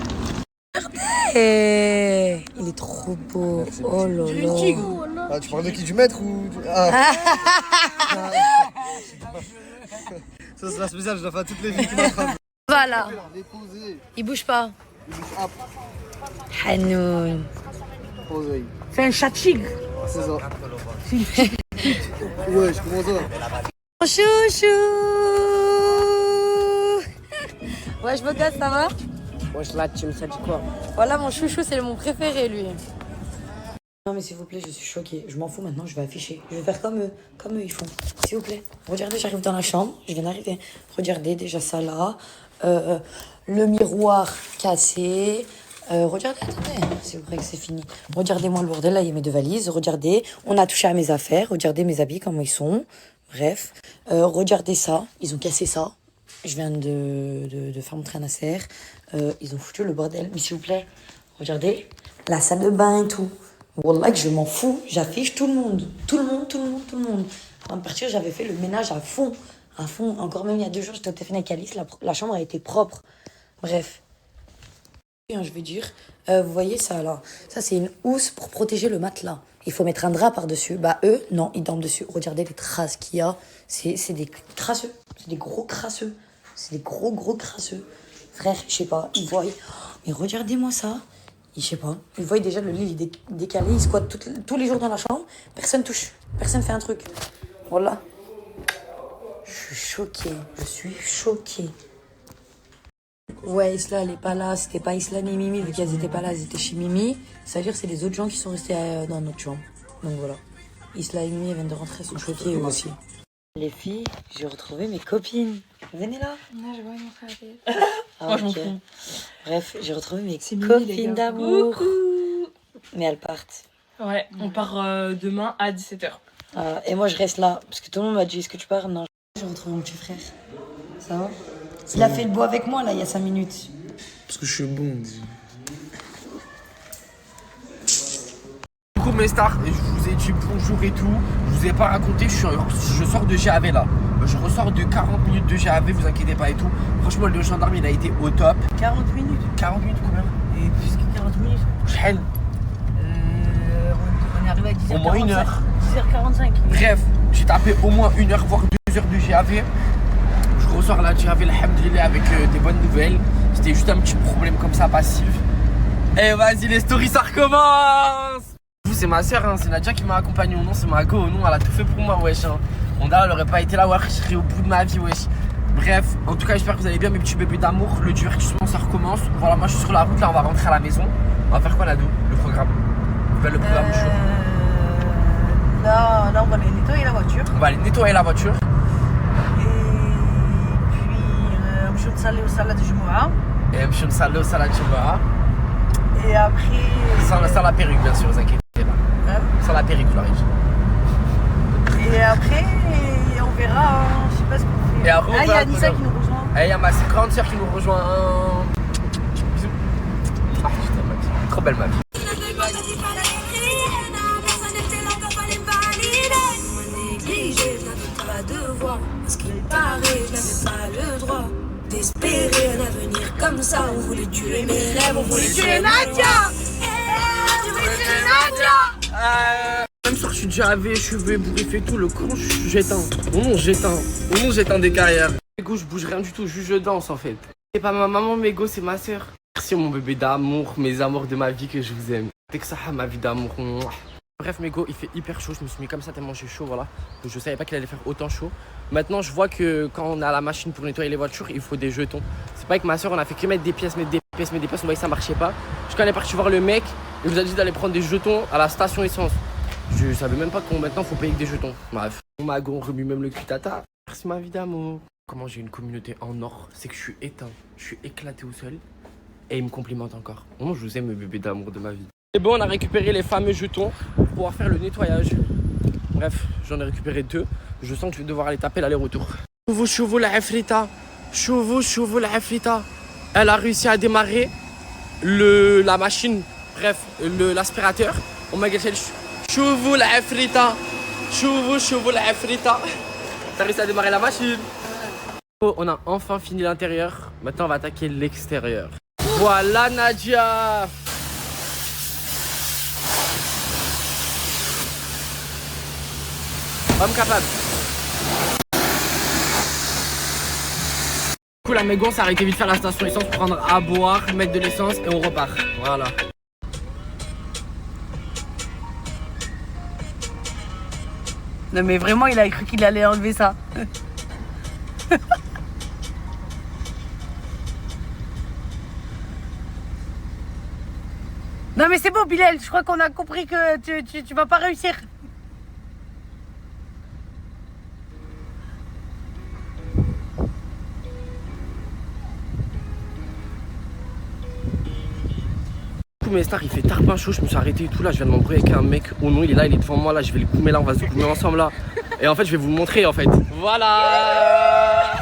Regardez, il est trop beau. Oh là là. Ah, tu parles de qui, du maître ou... Ah. Ça c'est la spéciale, je la fais à toutes les filles qui m'attrapent. Voilà. Il bouge pas. Hanoun. C'est un chat tigre. C'est ça. Ouais, je commence ça. Chouchou. Ouais, je me casse, ça va? Wesh là, tu me ça dit quoi? Voilà, mon chouchou, c'est mon préféré, lui. Non, mais s'il vous plaît, je suis choquée. Je m'en fous maintenant, je vais afficher. Je vais faire comme eux ils font. S'il vous plaît. Regardez, j'arrive dans la chambre. Je viens d'arriver. Regardez, déjà ça là. Le miroir cassé. Regardez, attendez. C'est vrai que c'est fini. Regardez-moi le bordel. Là, il y a mes 2 valises. Regardez, on a touché à mes affaires. Regardez mes habits, comment ils sont. Bref. Regardez ça. Ils ont cassé ça. Je viens de faire montrer à Nasser. Ils ont foutu le bordel. Mais s'il vous plaît, regardez. La salle de bain et tout. Wallah que je m'en fous. J'affiche tout le monde. Tout le monde. Avant de partir, j'avais fait le ménage à fond. Encore même il y a 2 jours, j'étais au téléphone avec Alice. La chambre a été propre. Bref. Je vais dire, vous voyez ça là. Ça, c'est une housse pour protéger le matelas. Il faut mettre un drap par-dessus. Bah, eux, non, ils dorment dessus. Regardez les traces qu'il y a. C'est des crasseux. C'est des gros crasseux. C'est des gros crasseux. Frère, je sais pas, ils voient. Mais regardez-moi ça. Je sais pas. Ils voient déjà le lit, il est décalé. Ils squattent tous les jours dans la chambre. Personne touche. Personne fait un truc. Voilà. Je suis choquée. Ouais, Isla, elle est pas là. C'était pas Isla ni Mimi. Vu qu'elles étaient pas là, elles étaient chez Mimi. Ça veut dire que c'est les autres gens qui sont restés dans notre chambre. Donc voilà. Isla et Mimi, elles viennent de rentrer, elles sont choquées eux aussi. Les filles, j'ai retrouvé mes copines. Venez là. Non, je vois une frère. Moi, je m'en fous. Bref, j'ai retrouvé mes copines d'amour. Mais elles partent. Ouais, on part demain à 17h. Et moi, je reste là. Parce que tout le monde m'a dit, est-ce que tu pars? Non. J'ai retrouvé mon petit frère. Ça va? Il a fait le beau avec moi, là, il y a 5 minutes. Parce que je suis bon. Du coup, mes stars, je vous ai dit bonjour et tout. Je vous ai pas raconté, je sors de GAV là. Je ressors de 40 minutes de GAV, vous inquiétez pas et tout. Franchement, le gendarme, il a été au top. 40 minutes 40 minutes combien? Et plus que 40 minutes. Chahel. On est arrivé à 10h45. Au moins 1 heure. 10h45. Bref, j'ai tapé au moins 1 heure, voire 2 heures de GAV. Je ressors là de GAV, alhamdoulilah, avec des bonnes nouvelles. C'était juste un petit problème comme ça, passif. Et vas-y, les stories, ça recommence. Vous, c'est ma soeur, hein, c'est Nadia qui m'a accompagné au nom, c'est ma go au nom, elle a tout fait pour moi, wesh. Hein. Onda, elle aurait pas été là, ouais, je serais au bout de ma vie, wesh. Bref, en tout cas, j'espère que vous allez bien, mes petits bébés d'amour. Le divertissement, ça recommence. Voilà, moi, je suis sur la route, là, on va rentrer à la maison. On va faire quoi, Nado? Le programme? Le programme du jour. Là, on va aller nettoyer la voiture. On va aller nettoyer la voiture. نمشيو نصليو صلاة الجمعة. Et نمشيو نصليو صلاة الجمعة. Et après... Sans la perruque, bien sûr, vous inquiétez pas. Sans la perruque, Floris. Et après, on verra, je sais pas ce qu'on fait. Et après, il y a Anissa qui nous rejoint. Et il y a ma grande sœur qui nous rejoint. Bisous. Ah, putain, ma vie. Trop belle, ma vie. Ce qu'il paraît, je n'avais pas le droit d'espérer un avenir comme ça. On voulait tuer mes rêves, on voulait tuer Nadia. On voulait tuer Nadia. Même sur je suis déjà AV, je suis bourrif et tout, le con, j'éteins. Au nom, j'éteins des carrières. Mégo, je bouge rien du tout, juste je danse en fait. C'est pas ma maman, Mégo, c'est ma soeur. Merci mon bébé d'amour, mes amours de ma vie que je vous aime. C'est que ça, ma vie d'amour. Bref, Mégo, il fait hyper chaud, je me suis mis comme ça tellement j'ai chaud, voilà. Donc, je savais pas qu'il allait faire autant chaud. Maintenant, je vois que quand on a la machine pour nettoyer les voitures, il faut des jetons. C'est pas avec ma soeur, on a fait que mettre des pièces, on voyait que ça marchait pas. Je quand on est parti voir le mec, il nous a dit d'aller prendre des jetons à la station essence. Je savais même pas qu'on maintenant faut payer avec des jetons. Bref, on m'a remue même le cul tata. Merci ma vie d'amour. Comment j'ai une communauté en or, c'est que je suis éteint, je suis éclaté au sol et il me complimente encore. Moi, je vous aime, mes bébés d'amour de ma vie. C'est bon, on a récupéré les fameux jetons pour pouvoir faire le nettoyage. Bref, j'en ai récupéré 2. Je sens que je vais devoir aller taper l'aller-retour. Chouvou la Afrita. Chouvou la Afrita. Elle a réussi à démarrer la machine, bref, l'aspirateur. On m'a gâché le chouvou la Afrita. Chouvou la Afrita. T'as réussi à démarrer la machine. On a enfin fini l'intérieur. Maintenant, on va attaquer l'extérieur. Voilà Nadia. Homme capable. Du coup, la Mégon s'est arrêtée vite faire la station essence pour prendre à boire, mettre de l'essence et on repart. Voilà. Non mais vraiment, il a cru qu'il allait enlever ça. Non mais c'est bon Bilal, je crois qu'on a compris que tu vas pas réussir. Mes stars, il fait tarbin chaud, je me suis arrêté et tout là, je viens de m'embrouiller avec un mec au nom, il est là, il est devant moi là, je vais le coumer là, on va se coumer ensemble là. Et en fait je vais vous le montrer en fait. Voilà.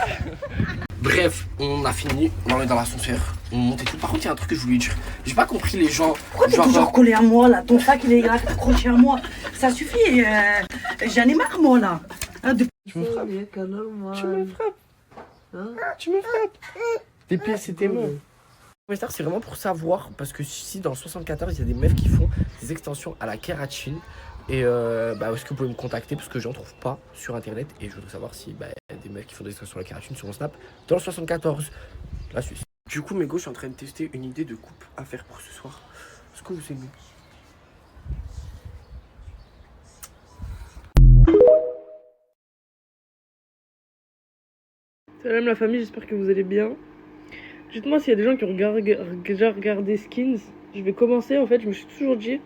Bref, on a fini, on est dans l'ascenseur, on monte et tout. Par contre il y a un truc que je voulais dire, j'ai pas compris les gens. Pourquoi t'es toujours collé à moi là? Ton sac il est accroché à moi. Ça suffit, j'en ai marre moi là. Tu me frappes. Tu me frappes. Tu me frappes. Tes pieds c'était bon. C'est vraiment pour savoir, parce que ici dans le 74 il y a des meufs qui font des extensions à la kératine. Et est-ce que vous pouvez me contacter parce que j'en trouve pas sur internet. Et je voudrais savoir si y a des meufs qui font des extensions à la kératine sur mon snap dans le 74, la Suisse. Du coup mes gars, je suis en train de tester une idée de coupe à faire pour ce soir. Est-ce que vous aimez? Salam la famille, j'espère que vous allez bien. Dites-moi s'il y a des gens qui ont déjà regardé Skins. Je vais commencer en fait, je me suis toujours dit,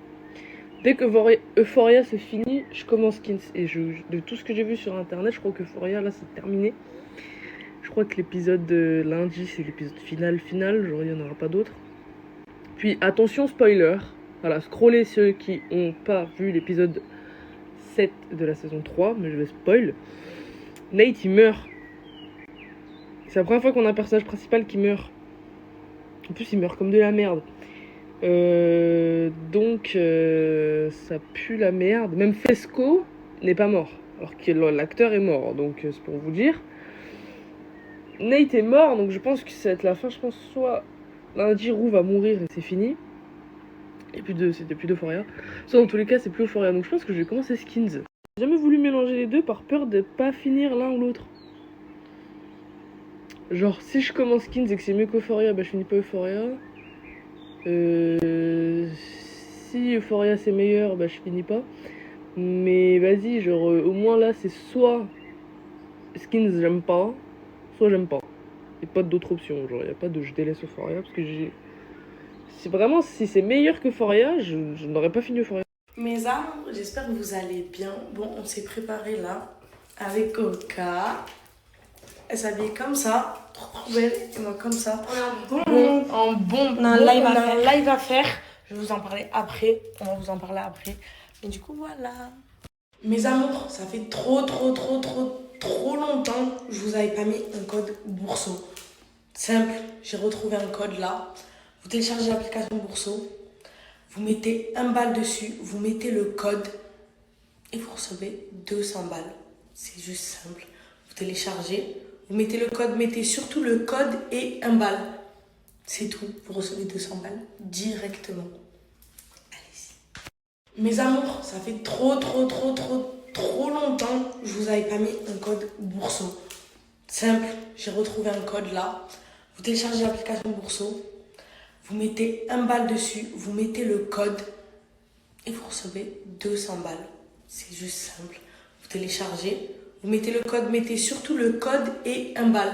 dès que Euphoria se finit, je commence Skins. Et de tout ce que j'ai vu sur internet, je crois que Euphoria là c'est terminé. Je crois que l'épisode de lundi c'est l'épisode final, genre il n'y en aura pas d'autres. Puis attention spoiler, voilà, scrollez ceux qui n'ont pas vu l'épisode 7 de la saison 3, mais je vais spoil. Nate il meurt. C'est la première fois qu'on a un personnage principal qui meurt. En plus, il meurt comme de la merde. Donc, ça pue la merde. Même Fesco n'est pas mort. Alors que l'acteur est mort. Donc, c'est pour vous dire. Nate est mort. Donc, je pense que ça va être la fin. Je pense soit lundi, Roux va mourir et c'est fini. C'était plus d'Euphoria. Soit dans tous les cas, c'est plus Euphoria. Donc, je pense que je vais commencer Skins. J'ai jamais voulu mélanger les deux par peur de pas finir l'un ou l'autre. Genre, si je commence Skins et que c'est mieux qu'Euphoria, je finis pas Euphoria. Si Euphoria c'est meilleur, je finis pas. Mais vas-y, genre, au moins là, c'est soit Skins j'aime pas, soit j'aime pas. Y'a pas d'autres options, genre, y'a pas de je délaisse Euphoria parce que j'ai. C'est vraiment, si c'est meilleur qu'Euphoria, je n'aurais pas fini Euphoria. Mes amours, j'espère que vous allez bien. Bon, on s'est préparé là avec Oka. Elle s'habille comme ça, trop belle, et moi comme ça. En bombe. On a un live à faire. Je vais vous en parler après. On va vous en parler après. Mais du coup, voilà. Mes amours, ça fait trop longtemps que je vous avais pas mis un code Bourseau. Simple, j'ai retrouvé un code là. Vous téléchargez l'application Bourseau. Vous mettez 1 balle dessus. Vous mettez le code. Et vous recevez 200 balles. C'est juste simple. Vous téléchargez. Vous mettez le code, mettez surtout le code et 1 balle. C'est tout, vous recevez 200 balles directement. Allez-y. Mes amours, ça fait trop longtemps que je vous avais pas mis un code Bourseau. Simple, j'ai retrouvé un code là. Vous téléchargez l'application Bourseau. Vous mettez 1 balle dessus, vous mettez le code et vous recevez 200 balles. C'est juste simple. Vous téléchargez. Vous mettez le code, mettez surtout le code et 1 balle.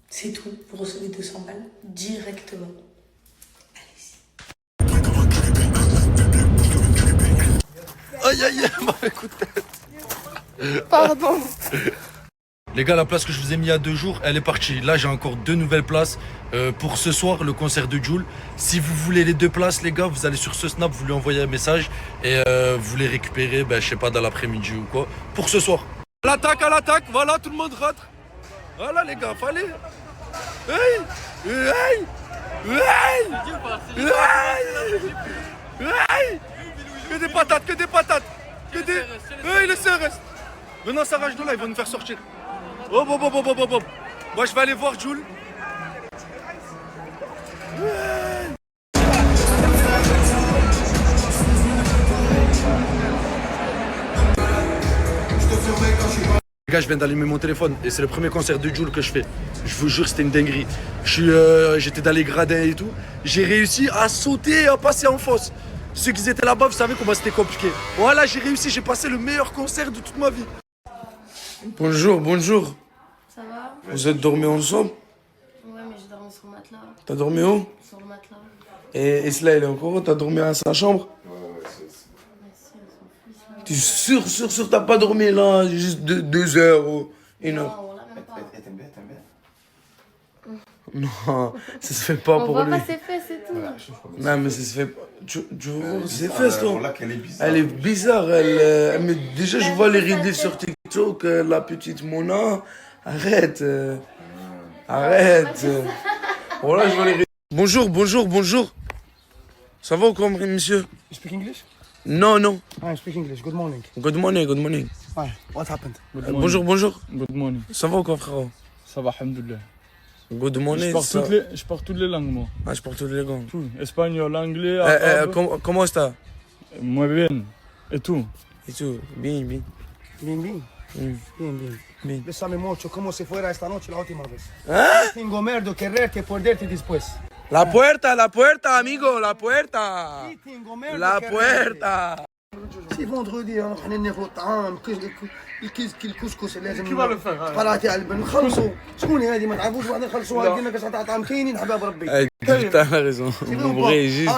C'est tout, vous recevez 200 balles directement. Allez-y. Aïe aïe, mauvais coup de tête. Pardon. Les gars, la place que je vous ai mis il y a 2 jours, elle est partie. Là, j'ai encore 2 nouvelles places pour ce soir, le concert de Jul. Si vous voulez les 2 places, les gars, vous allez sur ce snap, vous lui envoyez un message et vous les récupérez, je sais pas, dans l'après-midi ou quoi, pour ce soir. À l'attaque, voilà, tout le monde rentre. Voilà, les gars, fallait. Hey, hey, hey, hey. Que des patates, que des patates. Que des... Hey, le CRS. Maintenant, ça rage de là, ils vont nous faire sortir. Oh, bon. Moi, je vais aller voir Jul. Les gars, je viens d'allumer mon téléphone et c'est le premier concert de Jul que je fais. Je vous jure, c'était une dinguerie. J'étais dans les gradins et tout. J'ai réussi à sauter et à passer en fosse. Ceux qui étaient là-bas, vous savez comment c'était compliqué. Voilà, j'ai réussi, j'ai passé le meilleur concert de toute ma vie. Bonjour. Ça va? Vous êtes dormis ensemble? Ouais, mais j'ai dormi sur le matelas. T'as dormi où? Sur le matelas. Et Isla, il est encore où? T'as dormi à sa chambre? T'es sûr, t'as pas dormi là, juste 2 heures ou 1 heure? Non, ça se fait pas On pour voit lui. pas ses fesses, c'est tout. Non, mais ça se fait pas. Tu vois ses fesses, toi? Elle est bizarre. Mais déjà, je vois les rides sur TikTok, la petite Mona. Arrête. Voilà, je vois les rides. Bonjour. Ça va ou quoi, monsieur? You speak English? Non. I speak English. Good morning. Good morning. Hi. What happened? Bonjour. Good morning. Ça va ou quoi, frérot? Ça va, alhamdoulilah. Good morning. Je parle toutes les langues, moi. Ah, je parle toutes les langues. Tout. Espagnol, anglais, arabe. Comment ça? Muy bien. Et tout. Bien. Bien. Bésame mucho. Como si fuera esta noche la última vez. ¿Ah? Tengo miedo de quererte, perderte después. La puerta, amigo, la puerta. La puerta. C'est vendredi, احنا ناكلوا الطعام الكسكس لازم كيف le faire? قراتي على البن نخلصوا. شكون هذه ما تعرفوش بعد نخلصوا قلنا كاش تاع طعام كاينين حباب ربي. T'as raison. En vrai, juste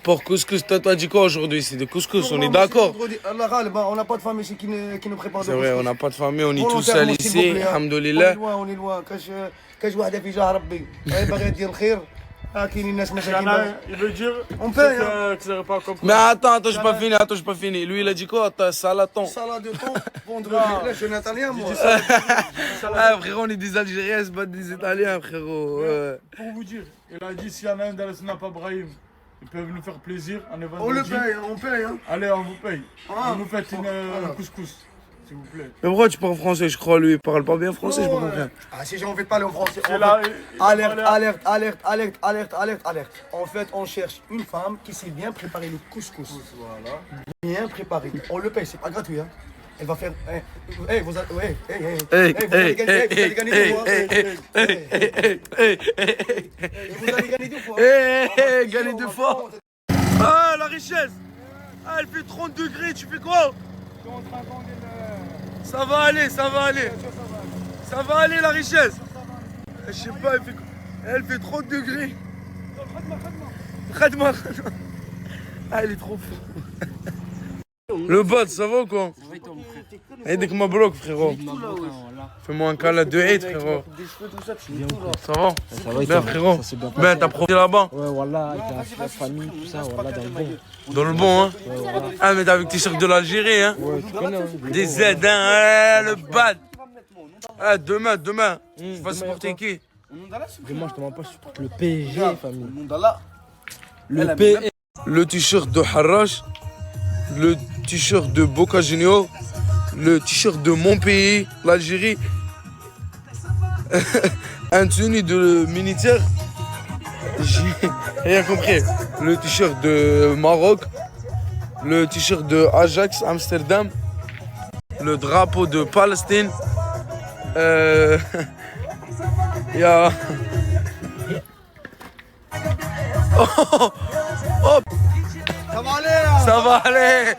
pour couscous. Toi, dis quoi aujourd'hui? C'est de couscous, on est d'accord? Allah غالب, on n'a pas de femme ici qui nous prépare de C'est vrai, on n'a pas de famille, on est tous seuls ici, alhamdoulilah. On est loin, كاش واحده في جاه ربي باغي دير الخير. كاينين الناس مساكين. Il veut dire On paye. que tu n'aurais pas compris. Mais attends, j'ai pas fini. Lui, il a dit quoi? Salaton. Salade de thon, vendredi. Là, je suis un Italien, moi. Ah, frérot, on est des Algériens, c'est pas des Italiens, frérot. Pour vous dire, il a dit s'il y en a un dans le Snap Abrahim, ils peuvent nous faire plaisir. On le paye, on paye. Allez, on vous paye. Vous nous faites un couscous, s'il vous plaît. Mais pourquoi tu parles français? Je crois lui, il parle pas bien français, je comprends rien. Ah, si j'ai envie de parler en français. Alerte. En fait, on cherche une femme qui sait bien préparer le couscous. Voilà. Bien préparé. On le paye, c'est pas gratuit, hein. Elle va faire. Vous allez gagner 2 fois. Gagner 2 fois. Ah, la richesse. Ah, elle fait 30 degrés, tu fais quoi? Ça va aller. Ça va aller, la richesse. Je sais pas, elle fait 30 degrés. Khadma. Ah, elle est trop forte. Le bot, ça va ou quoi? Aidek ma bloc, frérot. Fais-moi un câlin de hate, frérot. Ça va? Bien, frérot. Ben, t'as profité là-bas? Ouais, voilà, avec la famille, tout ça, voilà, dans le bon. Dans le bon, hein? Ah, mais t'es avec tes t-shirts de l'Algérie, hein? Ouais, tu connais, hein? Des Z, hein? Le bad. Ah, demain. Tu vas supporter qui? Vraiment, je te mens pas, je supporte le PSG, famille. Le PSG. Le t-shirt de Harrach. Le t-shirt de Boca Junior, le t-shirt de mon pays, l'Algérie, un tenue de militaire, j'ai rien compris, le t-shirt de Maroc, le t-shirt de Ajax, Amsterdam, le drapeau de Palestine, il y a... Oh. Ça va aller.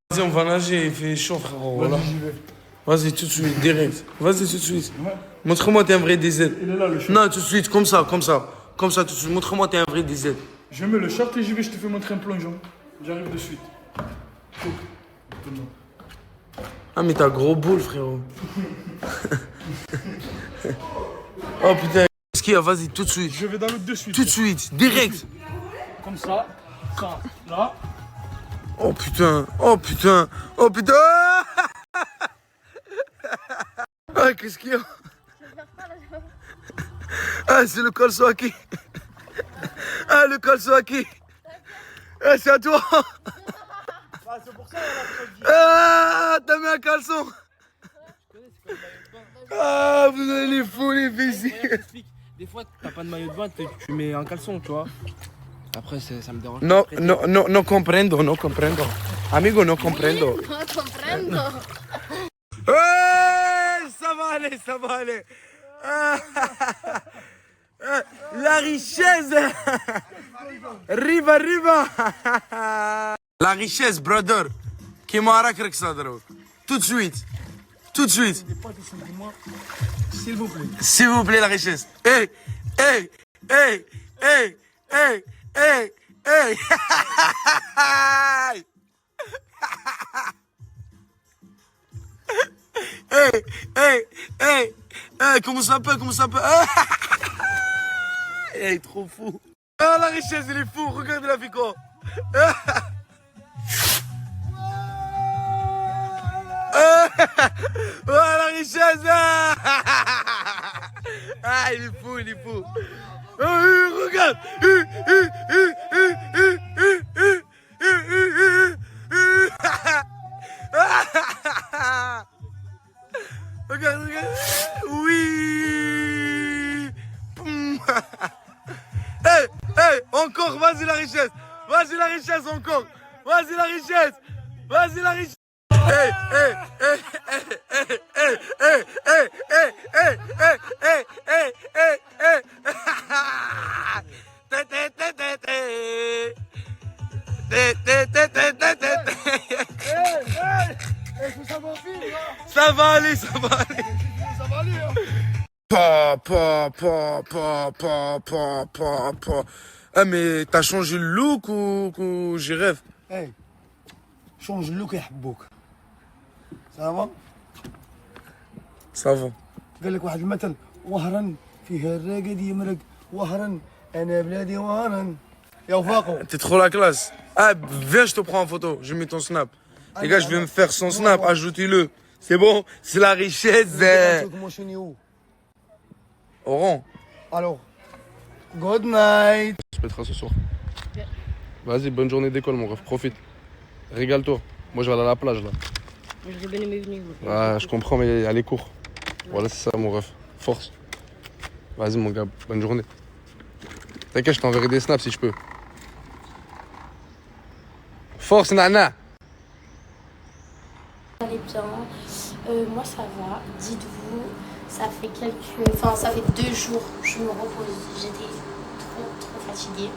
Vas-y, on va nager, il fait chaud, frérot. Voilà. Vas-y, tout de suite, direct. Vas-y, tout de suite. Montre-moi t'es un vrai DZ. Il est là, le short. Non, tout de suite, comme ça, tout de suite. Montre-moi t'es un vrai DZ. Je mets le short et je te fais montrer un plongeon. J'arrive de suite. Ah, mais t'as gros boule, frérot. Oh putain. Qu'est-ce qu'il y a? Vas-y, tout de suite. Je vais dans l'autre de suite. Tout de suite, direct. Comme ça, là. Oh putain, oh putain, oh putain. Ah, qu'est-ce qu'il y a? Ah, c'est le caleçon à qui? Ah, le caleçon à qui? Ah, c'est à toi. Ah, t'as mis un caleçon. Ah, vous avez les fous, les filles. Des fois, t'as pas de maillot de bain, tu mets un caleçon, tu vois. Après, ça me dérange. No, no, no, no comprendo, no comprendo. Amigo, no comprendo. No comprendo. Hey, ça va aller, ça va aller. La richesse. Riva, riva. La richesse, brother. Qui m'a raccroché ça, tout de suite. Tout de suite. S'il vous plaît. S'il vous plaît, la richesse. Hey, hey, hey, hey, hey, hey, hey. Hey, hey, hey, hey, comment ça peut, Il est trop fou. Ah, la richesse, il est fou, regardez la Fico. Oh, la richesse. Ah, il est fou, il est fou. Regarde. Regarde, regarde. Oui. Hey, hey, encore, vas-y la richesse. Vas-y la richesse encore. Vas-y la richesse. Vas-y la richesse. Hey, hey, hey, hey, hey, hey, hey, hey, hey, hey, hey, hey, hey, hey. Ça va aller, ça va aller. Ça va aller, hein. Ah, mais t'as changé le look ou j'y rêve? Hey, change le look et يحبوك. Ça va? Ça va. قال لك واحد المثل وهرا فيها الراقد يمرق وهرا انا بلادي وهرا يا وفاقو. T'es trop la classe. Ah, viens, je te prends en photo. Je mets ton snap. Les gars, je vais me faire son snap. Ajoutez-le. C'est bon? C'est la richesse. Oran. Alors, good night. On se mettra ce soir. Vas-y, bonne journée d'école, mon ref. Profite. Régale-toi. Moi, je vais aller à la plage, là. J'aurais bien aimé venir. Ah, je comprends, mais il y a les cours. Voilà, c'est ça, mon ref. Force. Vas-y, mon gars. Bonne journée. T'inquiète, je t'enverrai des snaps si je peux. Force, nana. Vous allez bien, moi ça va, dites-vous, ça fait ça fait 2 jours que je me repose, j'étais trop fatiguée.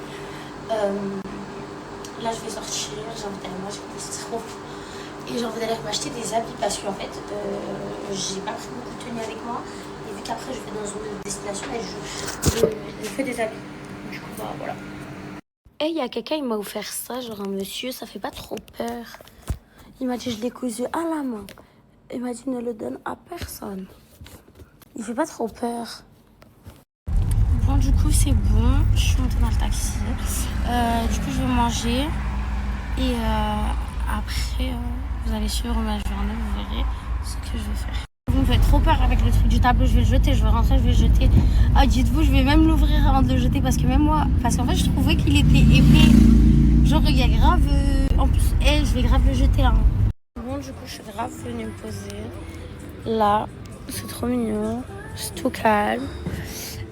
Là je vais sortir, j'ai envie d'aller manger des bistrots et j'ai envie d'aller m'acheter des habits parce qu'en fait j'ai pas pris beaucoup de tenues avec moi et vu qu'après je vais dans une destination et je fais des habits. Du coup bah voilà. Et il y a quelqu'un qui m'a offert ça, genre un monsieur, ça fait pas trop peur. Il m'a dit je l'ai cousu à la main. Il m'a dit ne le donne à personne. Il fait pas trop peur. Bon du coup c'est bon, je suis montée dans le taxi. Du coup je vais manger. Et après vous allez suivre ma journée, vous verrez ce que je vais faire. Vous me faites trop peur avec le truc du tableau, je vais le jeter, je vais rentrer, je vais le jeter. Ah dites-vous, je vais même l'ouvrir avant de le jeter parce que même moi, parce qu'en fait je trouvais qu'il était épais. Genre il y a grave, en plus, je vais grave le jeter là. Bon du coup je suis grave venue me poser. Là, c'est trop mignon, c'est tout calme.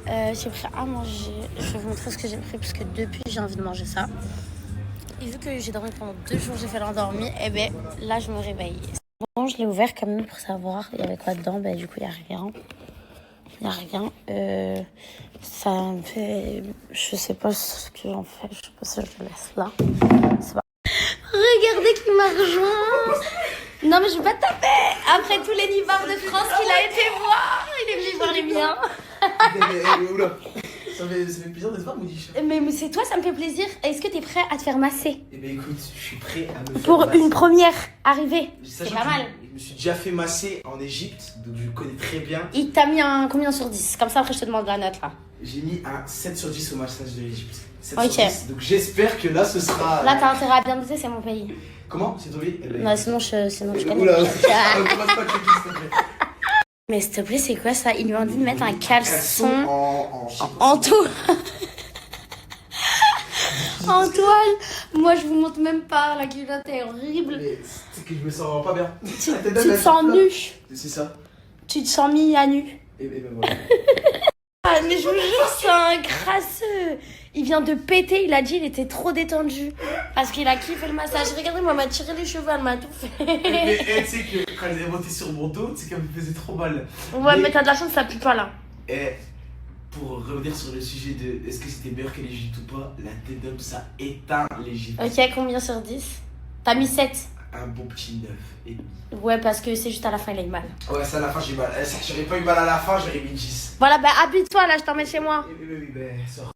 J'ai pris à manger, je vais vous montrer ce que j'ai pris parce que depuis j'ai envie de manger ça. Et vu que j'ai dormi pendant 2 jours, j'ai fait l'endormi, et ben là je me réveille. Bon, je l'ai ouvert quand même pour savoir il y avait quoi dedans. Ben, du coup, il n'y a rien. Il n'y a rien. Ça me fait... Je sais pas ce que j'en fais. Je sais pas si je le laisse là. C'est pas... Regardez qui m'a rejoint. Non, mais je vais pas taper. Après tous les nibards de France qu'il a été voir. Il est venu voir les miens. Ça fait plaisir de te voir, Moudiche. Mais c'est toi, ça me fait plaisir. Est-ce que t'es prêt à te faire masser? Eh ben écoute, je suis prêt à me faire Pour masser. une première arrivée. C'est Sachant pas que mal. Je me suis déjà fait masser en Égypte, donc je connais très bien. Il t'a mis un combien sur 10? Comme ça, après, je te demande la note là. J'ai mis un 7 sur 10 au massage de l'Égypte. 7 Ok. sur 10. Donc j'espère que là, ce sera... Là, t'as intérêt à bien noter, c'est mon pays. Comment? C'est ton pays? Non, sinon je connais. Oula, commence pas de choquer, s'il te plaît. Mais s'il te plaît, c'est quoi ça? Ils lui ont dit de mettre un caleçon en toile. En toile. Moi, je vous montre même pas. La culotte est horrible. C'est que je me sens pas bien. Tu te sens nu. C'est ça. Tu te sens mis à nu. Et ben voilà. Ah, mais je vous jure, c'est un crasseux. Il vient de péter, il a dit il était trop détendu. Parce qu'il a kiffé le massage. Regardez, moi, elle m'a tiré les cheveux, elle m'a tout fait. Mais tu sais que quand elle est montée sur mon dos, tu sais qu'elle me faisait trop mal. Ouais, mais t'as de la chance, ça pue pas là. Et pour revenir sur le sujet de est-ce que c'était meilleur que l'Égypte ou pas, la tête d'homme, ça éteint l'Égypte. Ok, combien sur 10? T'as mis 7. Un bon petit 9,5. Ouais, parce que c'est juste à la fin, il a eu mal. Ouais, ça à la fin, j'ai mal. J'aurais pas eu mal à la fin, j'aurais mis 10. Voilà, bah habille-toi là, je t'emmène chez moi. Oui, ben, sors.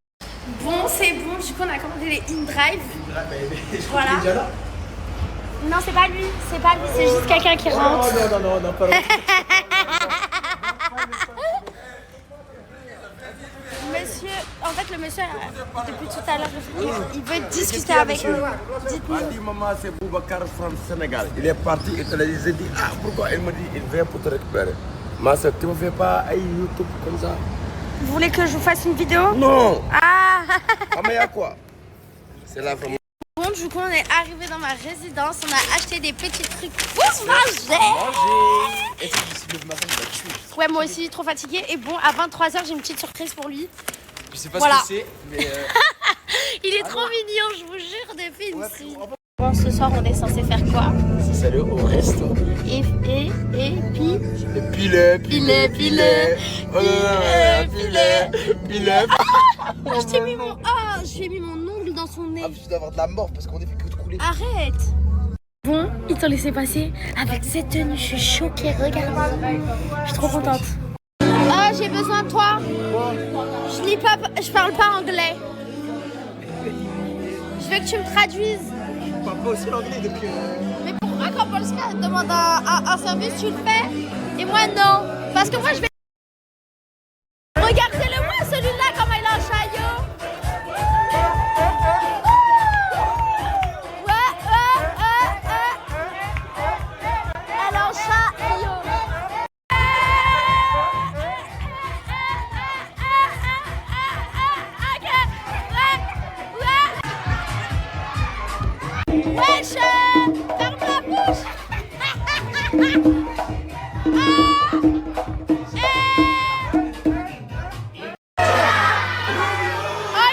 Bon, c'est bon, du coup, on a commandé les InDrive. Je Voilà. crois que t'es déjà là. Non, c'est pas lui, c'est juste quelqu'un qui rentre. Non, pas là. Monsieur, en fait, le monsieur, depuis tout à l'heure, il veut discuter avec nous. Dites-nous. dit maman c'est Boubacar from Sénégal. Il est parti et te l'a dit, j'ai dit ah pourquoi il me dit il vient pour te récupérer. Ma soeur, tu me fais pas un YouTube comme ça? Vous voulez que je vous fasse une vidéo? Non. Ah. Ah mais y'a quoi? C'est la femme. Bon, du coup, on est arrivé dans ma résidence. On a acheté des petits trucs pour manger. Est-ce que je suis le matin, il va tuer. Ouais, moi aussi, trop fatiguée. Et bon, à 23h, j'ai une petite surprise pour lui. Je sais pas Voilà. ce que c'est, mais. Il est trop mignon, je vous jure, des films ici. Bon, ce soir, on est censé faire quoi? Salut au resto. Et puis. Pilet. Je t'ai mis mon. Ah, j'ai mis mon ongle dans son nez. Ah, tu dois avoir de la mort parce qu'on est fait que de couler. Arrête. Bon, ils t'ont laissé passer avec cette tenue. Je suis choquée, regarde. Je suis trop contente. Ah, j'ai besoin de toi. Je parle pas anglais. Je veux que tu me traduises. Je parle pas aussi l'anglais donc. Mais pourquoi quand Polska demande un service, tu le fais? Et moi non. Parce que moi je vais. Regardez-le moi celui-là, comment il a un chaillot. Elle a un chaillot. Wesh, ferme la bouche. Oh,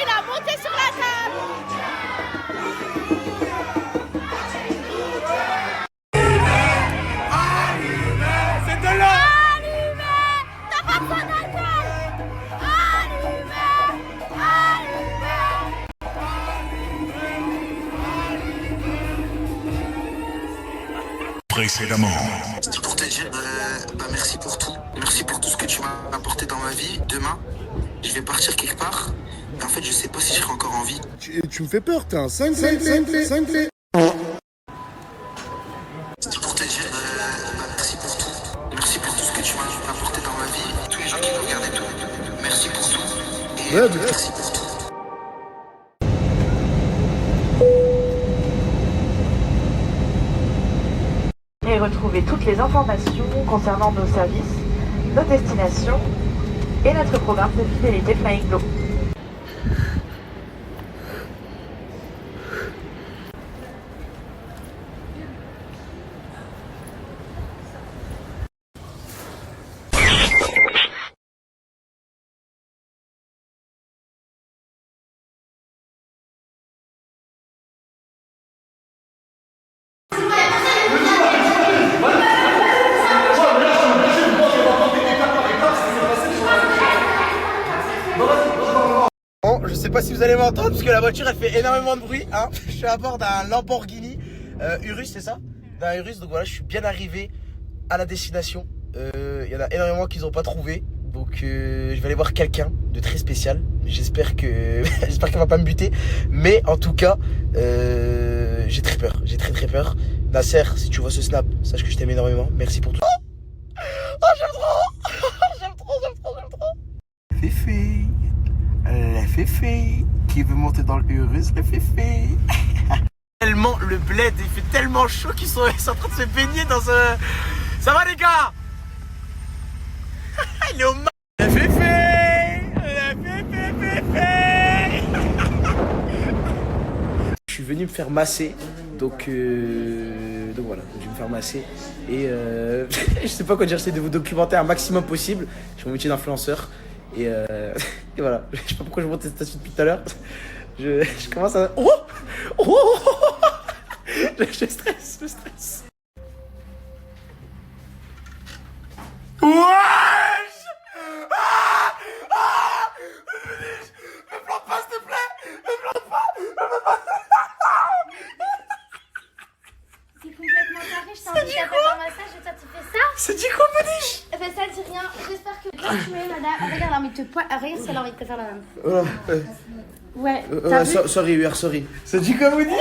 il a monté sur la table. C'est de là. Allumé. T'as pas besoin d'alcool. Précédemment. C'était pour te dire merci pour tout. Merci pour tout ce que tu m'as apporté dans ma vie. Demain, je vais partir quelque part. Et en fait, je sais pas si je serai encore en vie. Tu me fais peur, t'es un cinglé. C'était pour te dire merci pour tout. Merci pour tout ce que tu m'as apporté dans ma vie. Tous les gens qui m'ont regardé tout. Merci pour tout. Et merci pour tout. Et retrouvez toutes les informations concernant nos services, nos destinations et notre programme de fidélité Flying Glow. Bon, je sais pas si vous allez m'entendre parce que la voiture elle fait énormément de bruit. Hein. Je suis à bord d'un Lamborghini Urus, c'est ça? D'un Urus, donc voilà, je suis bien arrivé à la destination. Il y en a énormément qui n'ont pas trouvé. Donc je vais aller voir quelqu'un de très spécial. J'espère que j'espère qu'elle va pas me buter. Mais en tout cas, j'ai très peur. J'ai très peur. Nasser, si tu vois ce snap, sache que je t'aime énormément. Merci pour tout. Oh, j'aime trop. J'aime trop. Féfé. La Féfé. Qui veut monter dans le Urus, la Féfé. Tellement le bled, il fait tellement chaud qu'ils sont en train de se baigner dans un... Ça va les gars? Il est au mar... La Féfé. Je suis venu me faire masser, donc voilà, je vais me faire masser et je sais pas quoi dire, j'essaie de vous documenter un maximum possible. Je suis mon métier d'influenceur et voilà, je sais pas pourquoi je monte cette station depuis tout à l'heure. Je commence à... Je stresse. Wesh! Me plante pas, s'il te plaît! Me plante pas! C'est complètement carré, je t'ai envie de faire un massage et toi tu fais ça? C'est dit quoi, Maniche? Eh ben ça dit rien, j'espère que là tu es madame. Regarde, elle a envie de te regarde si elle a envie de te faire la même. Voilà. Ouais, t'as vu? Sorry, UR, sorry. C'est dit quoi, Maniche?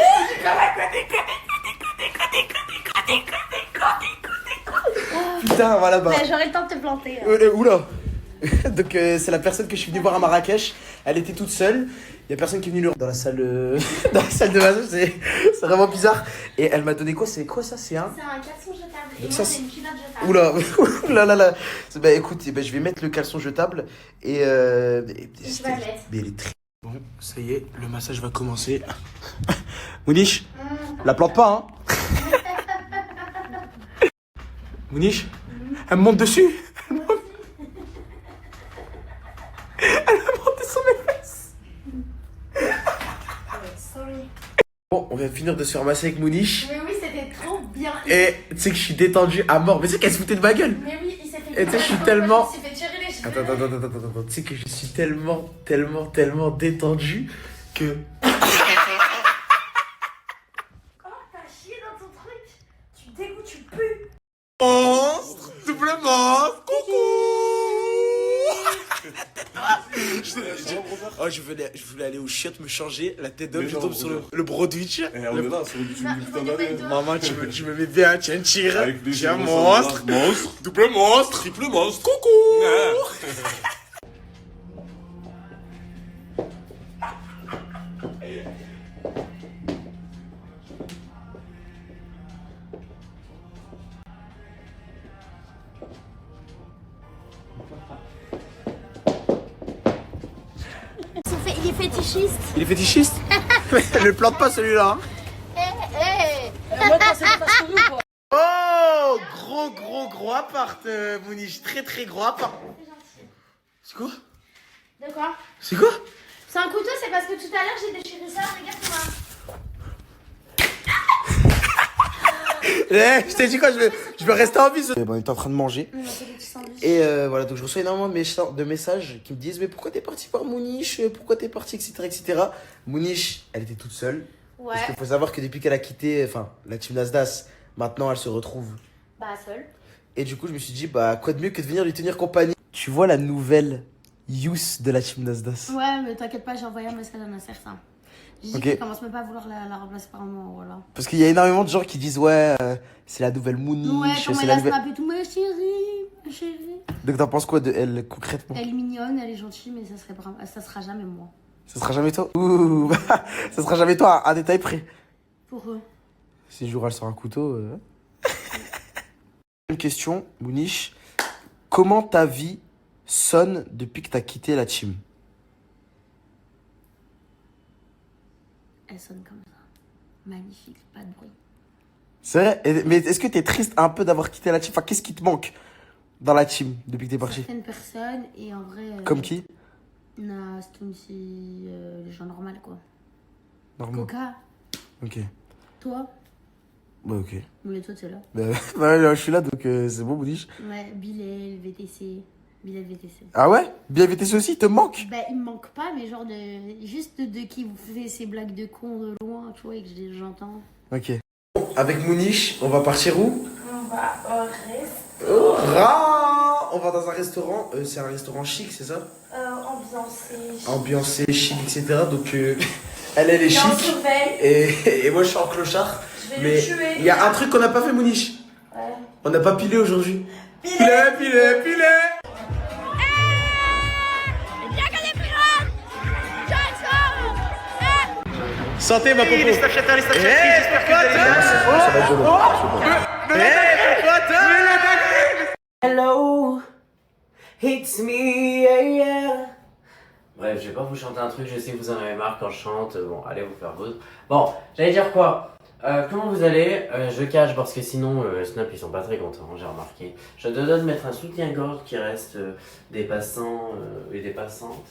Putain, voilà, bah. Ouais, j'aurais le temps de te planter. Là. Oula. Donc c'est la personne que je suis venu voir à Marrakech. Elle était toute seule. Il y a personne qui est venu le dans la salle de massage. C'est vraiment bizarre. Et elle m'a donné quoi? C'est quoi ça? C'est un caleçon jetable. Et donc moi ça, j'ai une culotte jetable. Oula là. Bah écoute, je vais mettre le caleçon jetable et tu vas le mettre. Mais elle est très... Bon, ça y est, le massage va commencer. Mouniche, la plante pas, hein. Mouniche, elle me monte dessus. Elle m'a monté sur mes fesses. Sorry. Bon, on vient de finir de se faire masser avec Mouniche. Mais oui, c'était trop bien. Et tu sais que je suis détendu à mort. Mais tu sais qu'elle se foutait de ma gueule. Mais oui, il s'est fait. Et tu sais, je suis tellement... Il s'est fait tirer les cheveux. Attends. Tu sais que je suis tellement détendu que... Comment t'as chié dans ton truc? Tu dégoûtes, tu pues. Monstre, double monstre, coucou. Je voulais aller au chiottes me changer, la tête d'homme, je tombe sur le Broadwich. On est là, sur le Maman, tu me mets bien, tiens, tire. Tiens, monstre, double monstre, triple monstre, coucou. Il est fétichiste. Il est fétichiste? Ne plante pas celui-là. Oh, gros appart, Mouniche. Très gros appart. C'est quoi? De quoi? C'est quoi? C'est un couteau, c'est parce que tout à l'heure j'ai déchiré ça, regarde-moi. Je t'ai dit quoi, je vais rester en vie. On est en train de manger. Et voilà, donc je reçois énormément de messages qui me disent mais pourquoi t'es parti voir Mouniche, pourquoi t'es parti, etc. Mouniche, elle était toute seule. Ouais. Parce qu'il faut savoir que depuis qu'elle a quitté la team Nasdaq, maintenant elle se retrouve seule. Et du coup je me suis dit quoi de mieux que de venir lui tenir compagnie. Tu vois la nouvelle youth de la team Nasdaq? Ouais, mais t'inquiète pas, j'ai envoyé un message à Nasser ça. J'ai dit qu'il commence même pas à vouloir la remplacer par moi, voilà. Parce qu'il y a énormément de gens qui disent ouais, c'est la nouvelle Mouniche. Ouais, comme elle a snap et tout, ma chérie. Donc t'en penses quoi de elle concrètement? Elle est mignonne, elle est gentille, mais ça sera jamais moi. Ça sera jamais toi? Ouh, ça sera jamais toi, un détail près. Pour eux. Si le jour elle sort un couteau. Une question, Mouniche. Comment ta vie sonne depuis que t'as quitté la team? Elle sonne comme ça. Magnifique, pas de bruit. C'est vrai? Mais est-ce que t'es triste un peu d'avoir quitté la team? Enfin, qu'est-ce qui te manque dans la team depuis que t'es parti? Certaines personnes et en vrai... Comme qui? Stoncy, les gens normaux quoi. Normaux. Coca. Ok. Toi? Bah ok. Mais toi t'es là. Bah, je suis là donc c'est bon, Mouniche. Ouais, Bilal, VTC. Bilal VTC. Ah ouais? Bilal VTC aussi, il te manque? Bah il me manque pas, mais genre juste de qui vous fait ces blagues de con de loin, tu vois, et que j'entends. Ok. Avec Mouniche, on va partir où? On va au resto. on va dans un restaurant. C'est un restaurant chic, c'est ça? Ambiancé. Ambiancé, chic, etc. Donc, elle est Et on chic. surveille. Et moi, je suis en clochard. Je vais Mais le tuer. il y a un truc qu'on n'a pas fait, Mouniche. Ouais. On n'a pas pilé aujourd'hui. Pilé. Santé, ma popo. J'espère que ça va être Hello, it's me, yeah, yeah. Bref, je vais pas vous chanter un truc, je sais que vous en avez marre quand je chante. Bon, allez vous faire vôtre. Bon, j'allais dire quoi? Comment vous allez? Je cache parce que sinon Snap ils sont pas très contents, j'ai remarqué. Je te donne de mettre un soutien-gorge qui reste des passants et des passantes.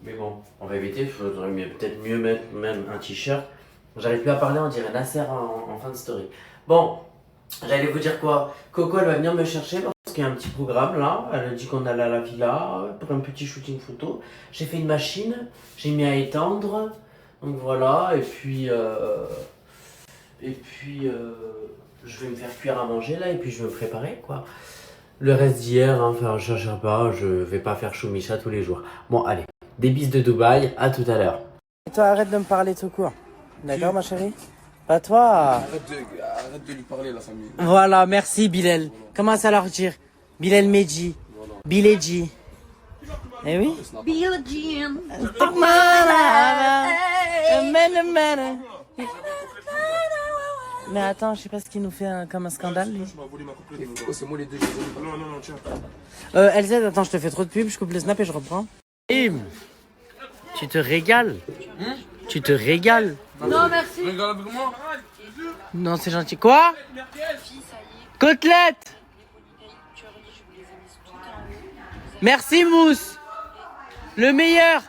Mais bon, on va éviter, il faudrait peut-être mieux mettre même un t-shirt. J'arrive plus à parler, on dirait Nasser en fin de story. Bon, j'allais vous dire quoi? Coco elle va venir me chercher parce qu'il y a un petit programme là. Elle a dit qu'on allait à la villa pour un petit shooting photo. J'ai fait une machine, j'ai mis à étendre. Donc voilà, et puis je vais me faire cuire à manger là et puis je vais me préparer quoi. Le reste d'hier, hein, enfin je cherche pas, je vais pas faire choumicha tous les jours. Bon allez, des bises de Dubaï, à tout à l'heure. Toi, arrête de me parler tout court. D'accord, ma chérie? Pas toi. Arrête de lui parler, la famille. Voilà, merci, Bilal. Commence à leur dire. Bilal Medji. Biledji. Eh oui? Billie Mais attends, je sais pas ce qu'il nous fait comme un scandale, lui. C'est moi les deux. Non, tiens. LZ, attends, je te fais trop de pub, je coupe le snap et je reprends. Tu te régales. Tu te régales. Non, merci. Regarde avec moi. Non, c'est gentil. Quoi? Côtelette. Merci, Mousse. Le meilleur.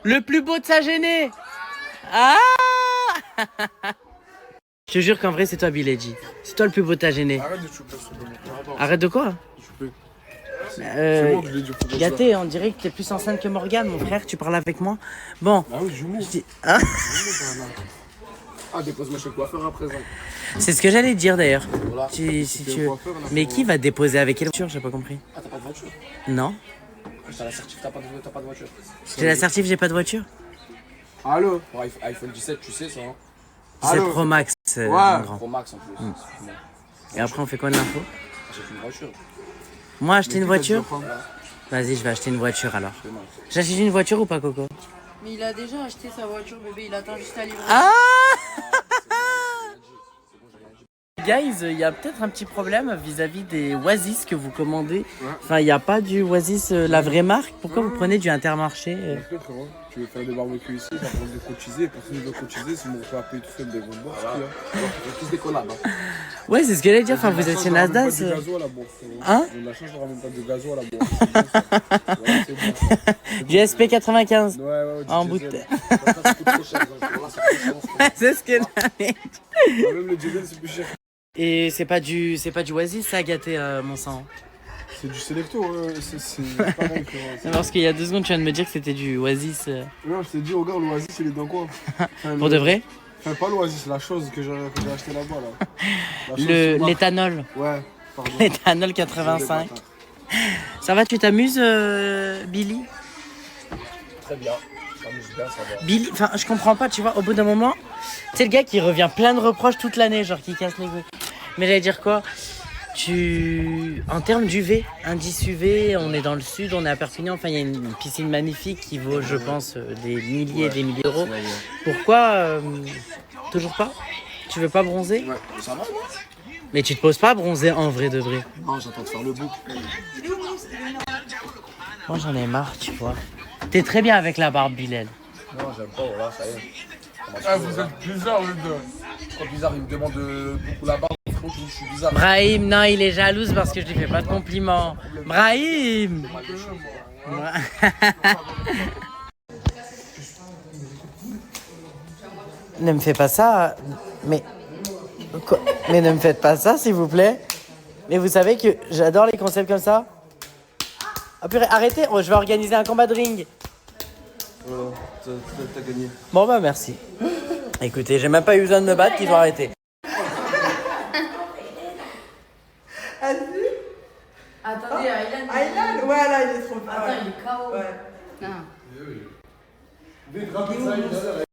Le plus beau de sa gênée. Ah. Je te jure qu'en vrai, c'est toi, Biledji. C'est toi le plus beau de ta gênée. Arrête de chouper. Arrête de quoi? C'est bon que je l'ai dit. Gâté, on dirait que t'es plus enceinte que Morgane, mon frère. Tu parles avec moi? Bon. Ah oui, jumeau. Hein? Ah, dépose-moi chez le coiffeur à présent. C'est ce que j'allais te dire d'ailleurs. Voilà. Si tu veux. Mais qui va déposer avec quelle voiture? J'ai pas compris. Ah, t'as pas de voiture? Non. T'as la certif, t'as pas de voiture. J'ai la certif, j'ai pas de voiture. Allô? Pour iPhone 17, tu sais ça, hein? 17 Pro Max, ouais, mon grand. Pro Max en plus. Et après, on fait quoi de l'info? J'ai fait une voiture. Moi, acheter une voiture? Vas-y, je vais acheter une voiture alors. J'achète une voiture ou pas, Coco? Mais il a déjà acheté sa voiture, bébé, il attend juste à livrer. Ah! Guys, il y a peut-être un petit problème vis-à-vis des Oasis que vous commandez. Enfin, il n'y a pas du Oasis, la vraie marque. Pourquoi vous prenez du Intermarché? Tu veux faire des barbecues ici, ça prend de cotiser. Personne ne veut cotiser, c'est mon frère payer tout seul des grosses bourses. Alors, tous des collabs. Ouais, c'est ce que j'allais dire. Enfin, vous êtes chez Nasdaq. On a du gasoil à la bourse. Hein? On a la chance, on ramène pas de gasoil à la bourse. Du SP95. Ouais, en bouteille. C'est ce que j'allais dire. Même le diesel, c'est plus cher. Et c'est pas du Oasis, ça a gâté mon sang. C'est du Selecto, c'est pareil. C'est parce qu'il y a 2 secondes, tu viens de me dire que c'était du Oasis. Non, je t'ai dit, regarde, l'Oasis, il est dans quoi? Pour de vrai? Enfin, pas l'Oasis, la chose que j'ai acheté là-bas. Là. L'éthanol. Ouais, pardon. L'éthanol 85. Ça va, tu t'amuses, Billy? Très bien. Ça m'amuse bien, ça va. Billy, enfin, je comprends pas, tu vois, au bout d'un moment, c'est le gars qui revient plein de reproches toute l'année, genre qui casse les couilles. Mais j'allais dire quoi? En termes d'UV, indice UV, on est dans le sud, on est à Perpignan, enfin il y a une piscine magnifique qui vaut, je pense, des milliers et des milliers d'euros. Pourquoi toujours pas? Tu veux pas bronzer? Ouais, ça va, moi. Mais tu te poses pas à bronzer en vrai de vrai? Non, j'attends de faire le bouc. Moi j'en ai marre, tu vois. T'es très bien avec la barbe, Bilal. Non, j'aime pas, voilà, ça y est. Ah, vous êtes bizarre, les deux. Trop bizarre, il me demande beaucoup la barbe. Je suis bizarre. Brahim, non, il est jalouse parce que je lui fais pas de compliments. Brahim! Ne me fais pas ça. Mais ne me faites pas ça, s'il vous plaît. Mais vous savez que j'adore les concepts comme ça. Ah purée, arrêtez, je vais organiser un combat de ring. T'as gagné. Bon bah merci. Écoutez, j'ai même pas eu besoin de me battre, qu'ils vont arrêter. Attendez, Aylan. Aylan, ouais, là, il est trop fort. Attends, il est KO. Ouais. Non. Vite, rapide, ça,